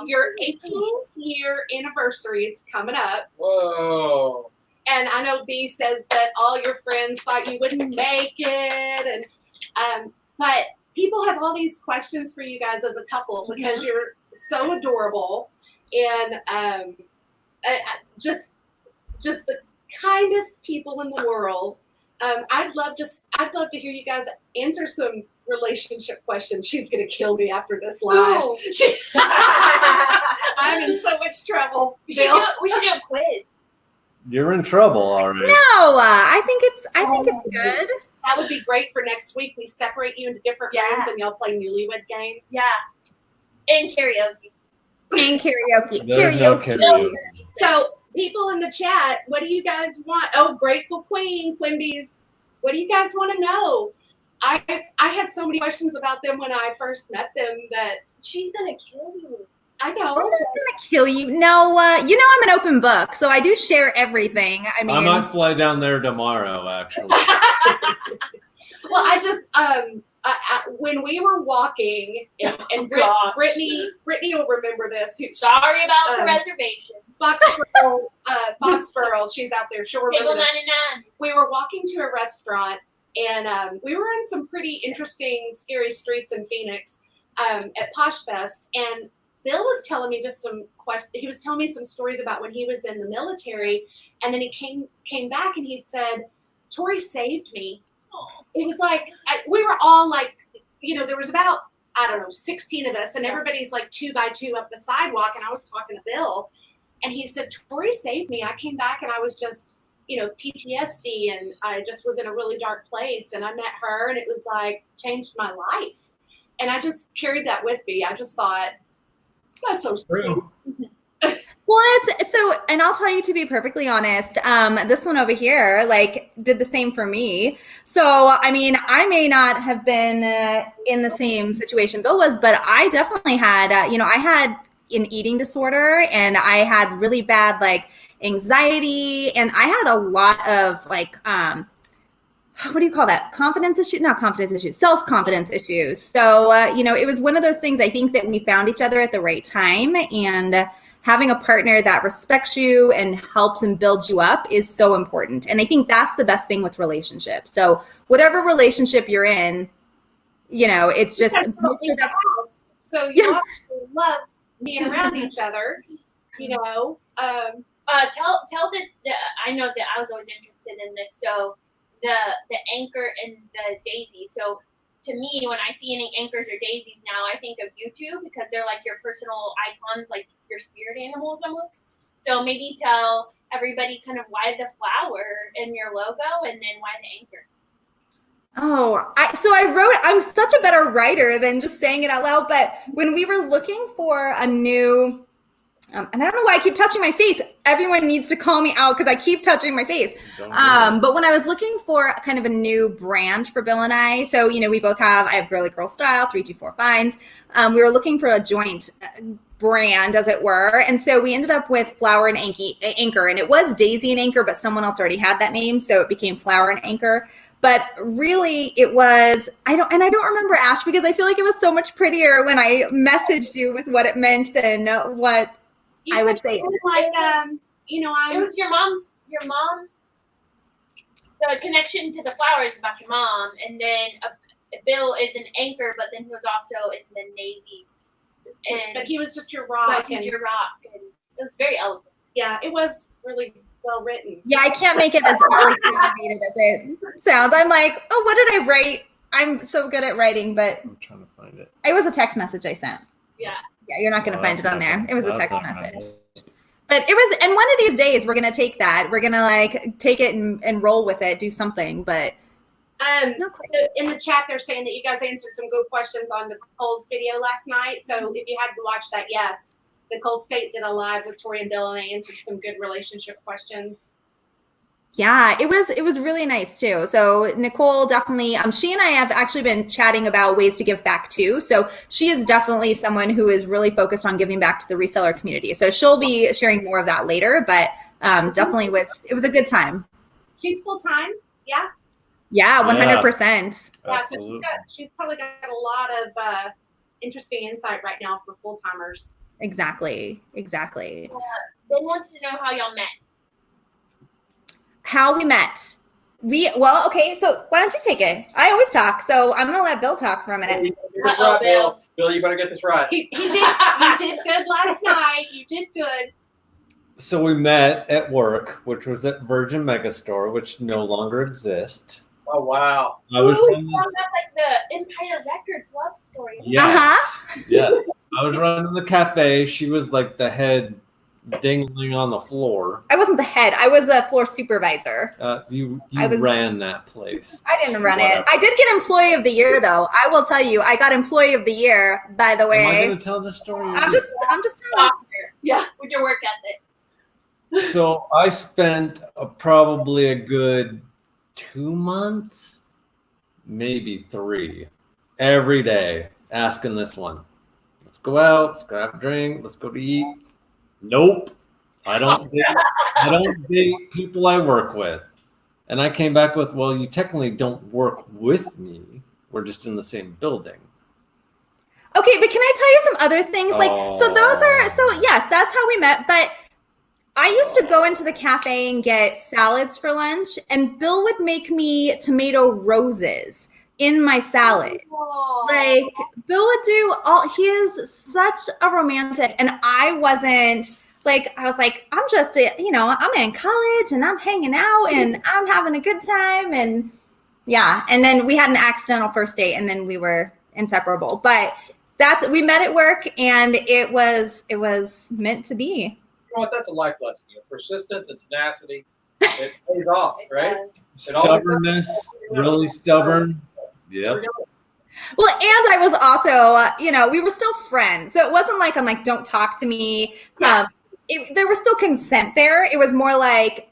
your 18th year anniversary is coming up. Whoa. And I know B says that all your friends thought you wouldn't make it. And but people have all these questions for you guys as a couple because you're so adorable. And just the kindest people in the world. I'd love to hear you guys answer some relationship questions. She's gonna kill me after this live. I'm in so much trouble. We should do a quiz. You're in trouble already. no, I think it's good. That would be great for next week. We separate you into different rooms and y'all play Newlywed Game. Yeah. And karaoke. And karaoke. There's no karaoke. So, people in the chat, what do you guys want? Oh, Grateful Queen, Quimby's. What do you guys want to know? I had so many questions about them when I first met them that She's gonna kill you. I I'm know. not gonna kill you. No, I'm an open book, so I do share everything. I mean, I might fly down there tomorrow, actually. Well, I just when we were walking, and Brittany will remember this. Sorry about the reservation. Foxborough, she's out there. She'll remember Table this. 99. We were walking to a restaurant, and we were in some pretty interesting, scary streets in Phoenix at Posh Fest, and Bill was telling me he was telling me some stories about when he was in the military, and then he came back and he said, Tori saved me. It was like, we were all like, there was about, 16 of us, and everybody's like 2 by 2 up the sidewalk, and I was talking to Bill, and he said, Tori saved me. I came back and I was just, PTSD, and I just was in a really dark place, and I met her, and it was like, changed my life. And I just carried that with me. I just thought, that's so true. well, and I'll tell you, to be perfectly honest, this one over here, did the same for me. So, I mean, I may not have been in the same situation Bill was, but I definitely had, I had an eating disorder, and I had really bad, anxiety, and I had a lot of, what do you call that? Confidence issues? Not confidence issues, self-confidence issues. So, it was one of those things. I think that we found each other at the right time, and having a partner that respects you and helps and builds you up is so important. And I think that's the best thing with relationships. So whatever relationship you're in, it's just make sure that so you obviously love being around each other, Tell the I know that I was always interested in this. So the anchor and the daisy. So to me, when I see any anchors or daisies now, I think of you two because they're like your personal icons, like your spirit animals almost. So maybe tell everybody kind of why the flower in your logo and then why the anchor. I'm such a better writer than just saying it out loud. But when we were looking for a new, and I don't know why I keep touching my face. Everyone needs to call me out because I keep touching my face. But when I was looking for kind of a new brand for Bill and I, so, we both I have Girly Girl Style, 324 Finds. We were looking for a joint brand, as it were. And so we ended up with Flower and Anchor. And it was Daisy and Anchor, but someone else already had that name. So it became Flower and Anchor. But really, it was, I don't remember, Ash, because I feel like it was so much prettier when I messaged you with what it meant than what I would say. Like, it was your mom, the connection to the flower is about your mom. And then Bill is an anchor, but then he was also in the Navy. But he was just your rock. And your rock. And it was very elegant. Yeah, it was really well written. Yeah, I can't make it as animated as it sounds. I'm like, oh, what did I write? I'm so good at writing, but I'm trying to find it. It was a text message I sent. Yeah. Yeah, you're not going to find it on there. It was a text message. But it was, and one of these days we're going to take that. We're going to take it and roll with it, do something, but. In the chat, they're saying that you guys answered some good questions on Nicole's video last night. So if you had to watch that, yes. Nicole State did a live with Tori and Bill, and they answered some good relationship questions. Yeah, it was really nice too. So Nicole definitely, she and I have actually been chatting about ways to give back too. So she is definitely someone who is really focused on giving back to the reseller community. So she'll be sharing more of that later, but definitely it was a good time. She's full time, yeah. Yeah, 100%. Yeah, so she's probably got a lot of interesting insight right now for full timers. Exactly. Ben wants to know how y'all met. How we met. Okay, so why don't you take it? I always talk, so I'm going to let Bill talk for a minute. Bill. Bill, you better get this right. He did good last night. You did good. So we met at work, which was at Virgin Megastore, which no longer exists. Oh, wow. I was That's like the Empire Records love story. Yes. Yes. I was running the cafe. She was like the head dingling on the floor. I wasn't the head. I was a floor supervisor. You ran that place. I didn't run it. I did get Employee of the Year, though. I will tell you, I got Employee of the Year, by the way. Am I going to tell the story? I'm just telling you. Yeah, with your work ethic. So I spent probably a good 2 months, maybe 3, every day asking this one. Let's go out. Let's go have a drink. Let's go to eat. Nope. I don't date people I work with. And I came back with, well, you technically don't work with me. We're just in the same building. Okay, but can I tell you some other things? Yes, that's how we met. But I used to go into the cafe and get salads for lunch, and Bill would make me tomato roses in my salad. Like, Bill would do he is such a romantic, and I wasn't like, I was like, I'm just I'm in college and I'm hanging out and I'm having a good time, and yeah. And then we had an accidental first date, and then we were inseparable. But we met at work, and it was meant to be. You know what? That's a life lesson. Persistence and tenacity. It pays off, right? Stubbornness, really stubborn. Yep. Well, and I was also, we were still friends. So it wasn't like I'm like, don't talk to me. Yeah. There was still consent there. It was more like,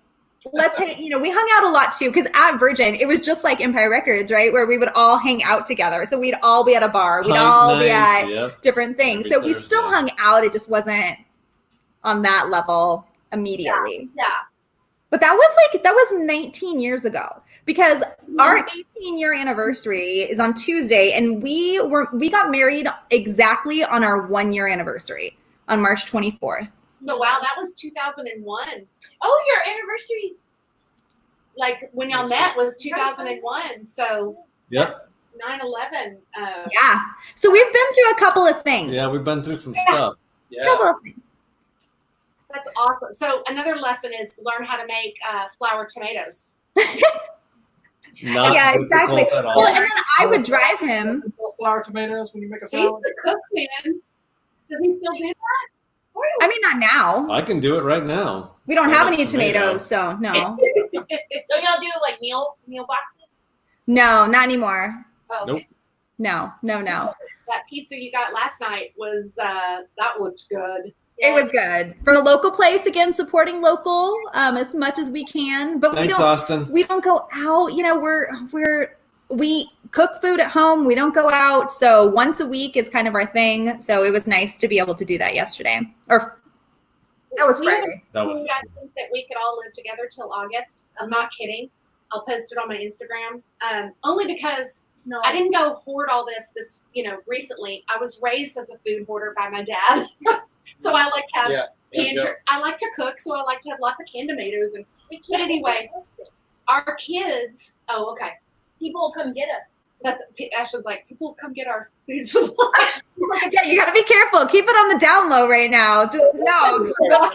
we hung out a lot too. Because at Virgin, it was just like Empire Records, right? Where we would all hang out together. So we'd all be at a bar. We'd all be at different things. So we still hung out. It just wasn't on that level immediately. Yeah. But that was 19 years ago. because our 18-year anniversary is on Tuesday, and we got married exactly on our 1-year anniversary on March 24th. So wow, that was 2001. Oh, your anniversary. Like when y'all met was 2001. So Yep. 9/11. Yeah. So we've been through a couple of things. Yeah, we've been through some stuff. Yeah. Couple of things. That's awesome. So another lesson is learn how to make flour tomatoes. Not Yeah, exactly. difficult at all. Well, and then I would drive him. You put flour tomatoes when you make a He's salad. the cook, man. Does he still do that? I mean, not now. I can do it right now. We don't I have love any tomato. tomatoes, so no. Don't y'all do like meal boxes? No, not anymore. Oh, Nope. okay. No. That pizza you got last night was that looked good. It was good. From a local place, again, supporting local as much as we can. But Thanks, we Austin. don't go out. You know, we cook food at home. We don't go out. So once a week is kind of our thing. So it was nice to be able to do that yesterday. Or that was We had Friday. That was You guys think that we could all live together till August? I'm not kidding. I'll post it on my Instagram. Only because No. I didn't go hoard all this recently. I was raised as a food hoarder by my dad. So I like to have Yeah. pantry. I like to cook, so I like to have lots of canned tomatoes. And We but anyway, our kids. Oh, okay. people will come get us. That's Ashley's like, people come get our food supplies. Yeah, you got to be careful. Keep it on the down low right now. Just no. Now,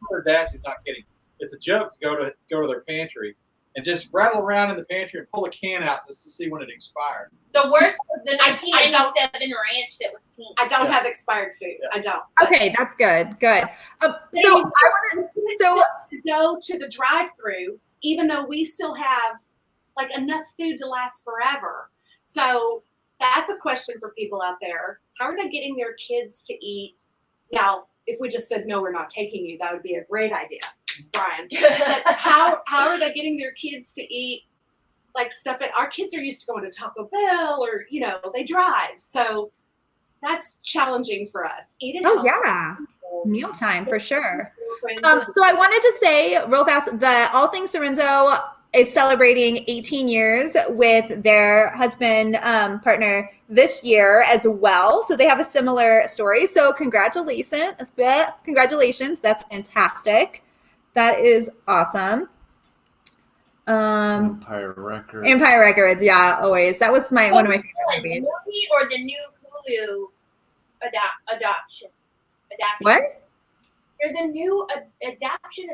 her dad, she's not kidding. It's a joke to go to their pantry and just rattle around in the pantry and pull a can out just to see when it expired. The worst was the I 1997 ranch that was pink. I don't Yeah. have expired food. I don't. Okay, that's good. Good. So I want to. So to go to the drive-through, even though we still have like enough food to last forever. So that's a question for people out there. How are they getting their kids to eat? Now, if we just said no, we're not taking you, that would be a great idea, Brian. But how are they getting their kids to eat like stuff that our kids are used to going to Taco Bell or they drive. So that's challenging for us. Eat it. oh home. yeah, mealtime for sure. Friends. So I wanted to say real fast that All Things Sorenzo is celebrating 18 years with their husband partner this year as well. So they have a similar story. So congratulations. That's fantastic. That is awesome. Empire Records. Empire Records, yeah, always. That was one of my favorite Like the movies. movie or the new Hulu adoption? What? There's a new adoption.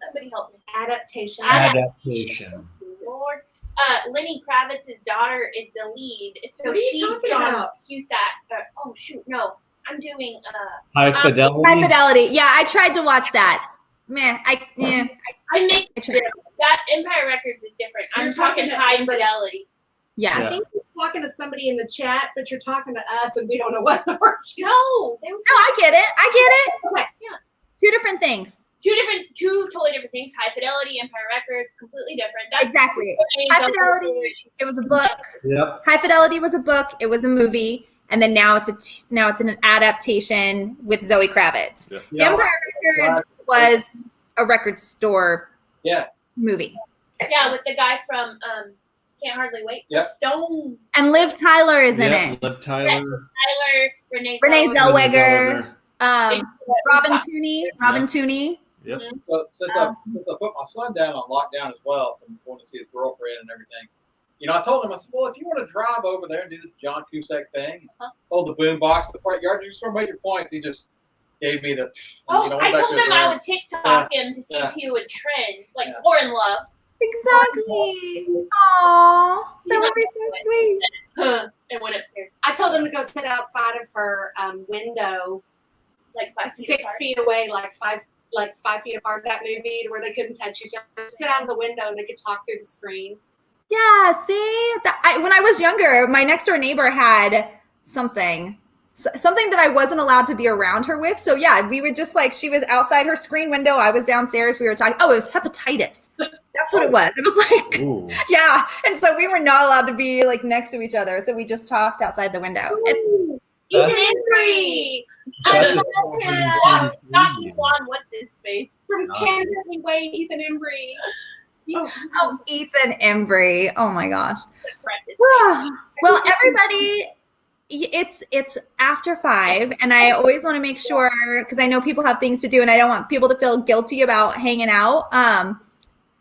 Somebody help me. Adaptation. Adaptation. Lord. Lenny Kravitz's daughter is the lead, so What are you she's talking John about? Cusack. Oh shoot, no, I'm doing High Fidelity. High Fidelity. Yeah, I tried to watch that. I make I tried. that Empire Records is different. I'm You're talking talking High about- Fidelity. Yes. I Yeah. think you're talking to somebody in the chat, but you're talking to us, and we don't know what the word she's No, they were No, I get it. Okay. Two different things. two totally different things. High Fidelity, Empire Records, completely different. That's Exactly. High Fidelity, it was a book. Yep. High Fidelity was a book. It was a movie, and then now it's an adaptation with Zoe Kravitz. Yeah. Empire Records was a record store Yeah. movie, Yeah, with the guy from Can't Hardly Wait. Yep. Stone. and Liv Tyler is in Yep. it. Liv Tyler. Tyler, Renee Renee Zellweger. Zellweger, Robin Tooney. Yep. So since I put my son down on lockdown as well from going to see his girlfriend and everything, I told him, I said, well, if you want to drive over there and do the John Cusack thing, hold the boom box, the front yard, you just want to make your points. He just gave me the. Oh, I back told to the him I room. would TikTok him to see Yeah. if he would trend, like Yeah. Four in Love. Exactly. Aww, that would be so sweet. And went upstairs, I told him to go sit outside of her window, like 5 feet 6 apart. feet away, like 5 feet apart. That movie where they couldn't touch each other. Sit out of the window and they could talk through the screen. Yeah, see, when I was younger, my next door neighbor had something that I wasn't allowed to be around her with. So yeah, we would just she was outside her screen window. I was downstairs. We were talking. Oh, it was hepatitis. That's what it was. It was like, Ooh. yeah. And so we were not allowed to be next to each other. So we just talked outside the window. And Ethan Embry. That is Not Elon, what's his face? From Canada, we wait, Ethan Embry. Oh, Ethan Embry. Oh my gosh. Practice. Well, everybody, it's after 5, and I always want to make sure, because I know people have things to do, and I don't want people to feel guilty about hanging out.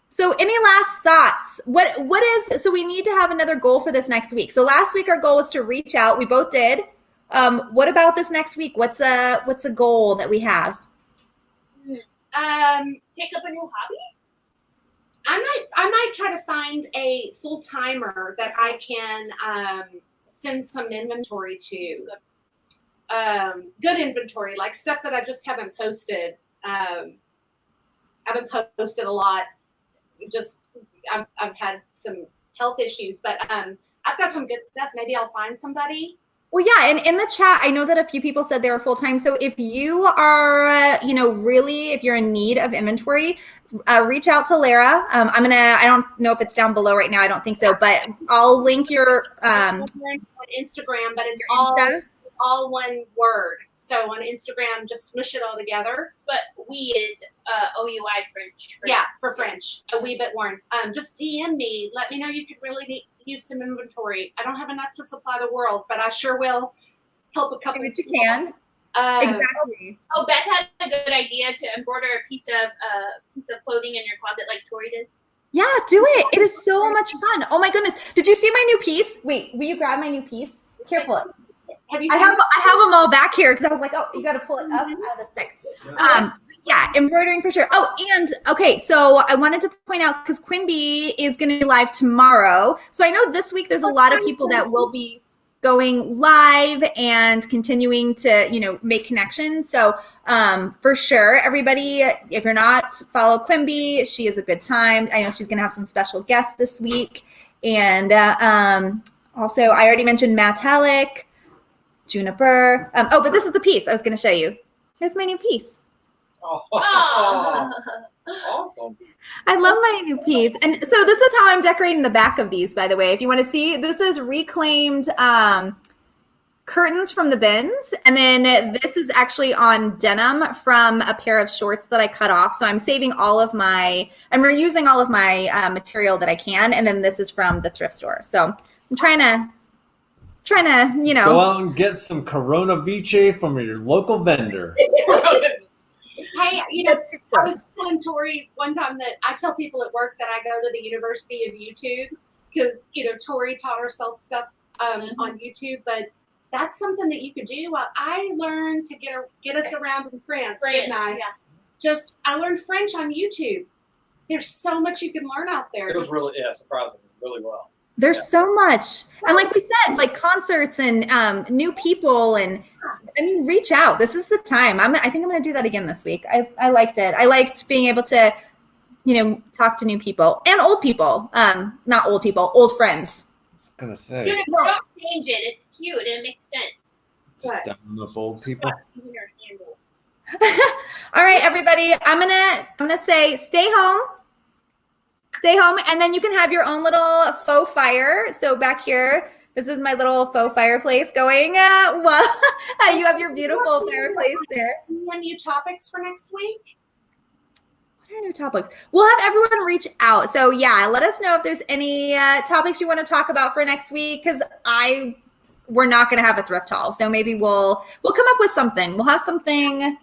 So any last thoughts? So we need to have another goal for this next week. So last week our goal was to reach out. We both did. What about this next week? What's a goal that we have? Take up a new hobby. I might try to find a full timer that I can send some inventory to. Good inventory, like stuff that I just haven't posted. Haven't posted a lot. I've had some health issues, but I've got some good stuff. Maybe I'll find somebody. Well, yeah, and in the chat, I know that a few people said they were full-time. So if you are, if you're in need of inventory, reach out to Lara. I don't know if it's down below right now. I don't think so, but I'll link your On Instagram, but it's Insta. all one word. So on Instagram, just smush it all together. But we is OUI French. Yeah, for French, a wee bit worn. Just DM me. Let me know you could really use some inventory. I don't have enough to supply the world, but I sure will help a couple. Do what you can. Exactly. Oh, Beth had a good idea to embroider a piece of clothing in your closet like Tori did. Yeah, do it. It is so much fun. Oh my goodness. Did you see my new piece? Wait, will you grab my new piece? Careful. Have you I seen have them all back here because I was like, oh, you got to pull it up out of the stick. Yeah, embroidering for sure. Oh, and okay, so I wanted to point out because Quimby is going to be live tomorrow. So I know this week there's a lot of people that will be going live and continuing to, make connections. So for sure, everybody, if you're not, follow Quimby. She is a good time. I know she's going to have some special guests this week. And also, I already mentioned Matt Halleck, Juniper. But this is the piece I was going to show you. Here's my new piece. Oh, awesome. I love my new piece. And so this is how I'm decorating the back of these, by the way. If you want to see, this is reclaimed curtains from the bins. And then this is actually on denim from a pair of shorts that I cut off. So I'm saving I'm reusing all of my material that I can. And then this is from the thrift store. So I'm trying to, Go out and get some Corona Vice from your local vendor. Hey, I was telling Tori one time that I tell people at work that I go to the University of YouTube because, Tori taught herself stuff on YouTube, but that's something that you could do. Well, I learned to get us around in France, didn't I? Yeah. I learned French on YouTube. There's so much you can learn out there. It was really, surprisingly, really well. There's so much. And like we said, like concerts and new people and reach out. This is the time. I think I'm going to do that again this week. I liked it. I liked being able to, talk to new people and old people. Not old people, old friends. I was going to say. Don't change it. It's cute. It makes sense. Just down with old people. All right, everybody. I'm gonna say stay home. Stay home, and then you can have your own little faux fire. So back here, this is my little faux fireplace going. You have your beautiful fireplace there. Any new topics for next week? What are new topics? We'll have everyone reach out. So yeah, let us know if there's any topics you want to talk about for next week, because we're not going to have a thrift haul. So maybe we'll come up with something. We'll have something.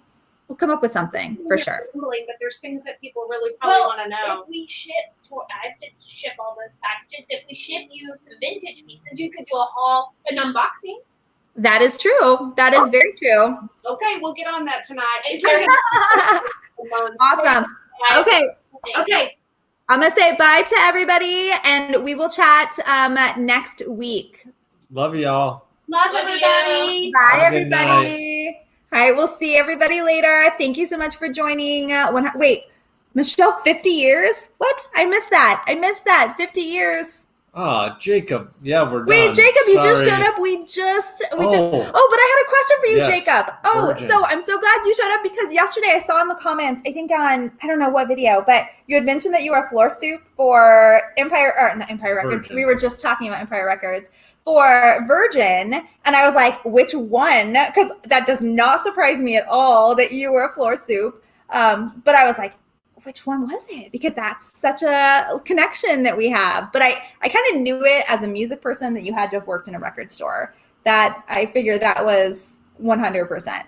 We'll come up with something for sure. But there's things that people really probably want to know. If we ship, I have to ship all those packages. If we ship you some vintage pieces, you could do a haul, an unboxing. That is true. That is very true. Okay, we'll get on that tonight. Awesome. Okay. I'm going to say bye to everybody, and we will chat next week. Love y'all. Love Love everybody. you. Bye, Have a good everybody. All right, we'll see everybody later. Thank you so much for joining. Wait, Michelle, 50 years? What? I missed that. 50 years. Ah, Jacob. Yeah, we're done. Wait, Jacob, you just Sorry. showed up. We just. Oh. But I had a question for you, Yes, Jacob. Oh, Virgin. so I'm so glad you showed up, because yesterday I saw in the comments, I think on, I don't know what video, but you had mentioned that you were floor soup for not Empire Records. Virgin. We were just talking about Empire Records for Virgin. And I was like, which one? Because that does not surprise me at all that you were a floor soup. But I was like, which one was it? Because that's such a connection that we have. But I kind of knew it as a music person that you had to have worked in a record store. That I figured that was 100%.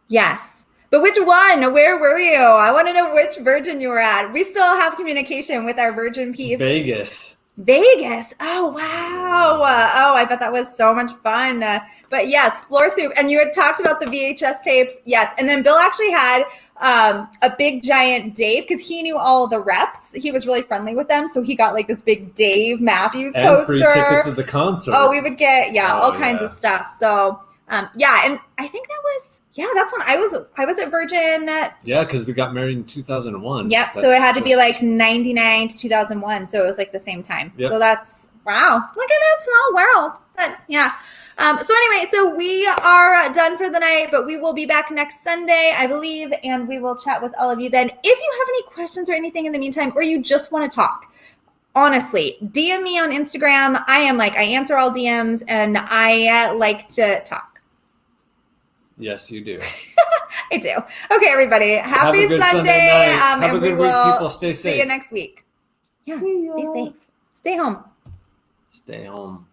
Yes. But which one? Where were you? I want to know which Virgin you were at. We still have communication with our Virgin peeps. Vegas. Oh, wow. Oh, I bet that was so much fun. But yes, Floor Soup. And you had talked about the VHS tapes. Yes. And then Bill actually had a big giant Dave because he knew all the reps. He was really friendly with them. So he got like this big Dave Matthews And poster. free tickets to the concert. Oh, we would get, all kinds yeah. of stuff. So, yeah. And I think that was, that's when I was at Virgin. Yeah, because we got married in 2001. Yep. So it had to be like 99 to 2001. So it was like the same time. Yep. So that's, wow. Look at that small world. But yeah. So anyway, so we are done for the night, but we will be back next Sunday, I believe, and we will chat with all of you then. If you have any questions or anything in the meantime, or you just want to talk, honestly, DM me on Instagram. I answer all DMs and I like to talk. Yes, you do. I do. Okay, everybody. Happy a good Sunday. night. Have And a we good week, will people. Stay safe. see you next week. Yeah. Be safe. Stay home. Stay home.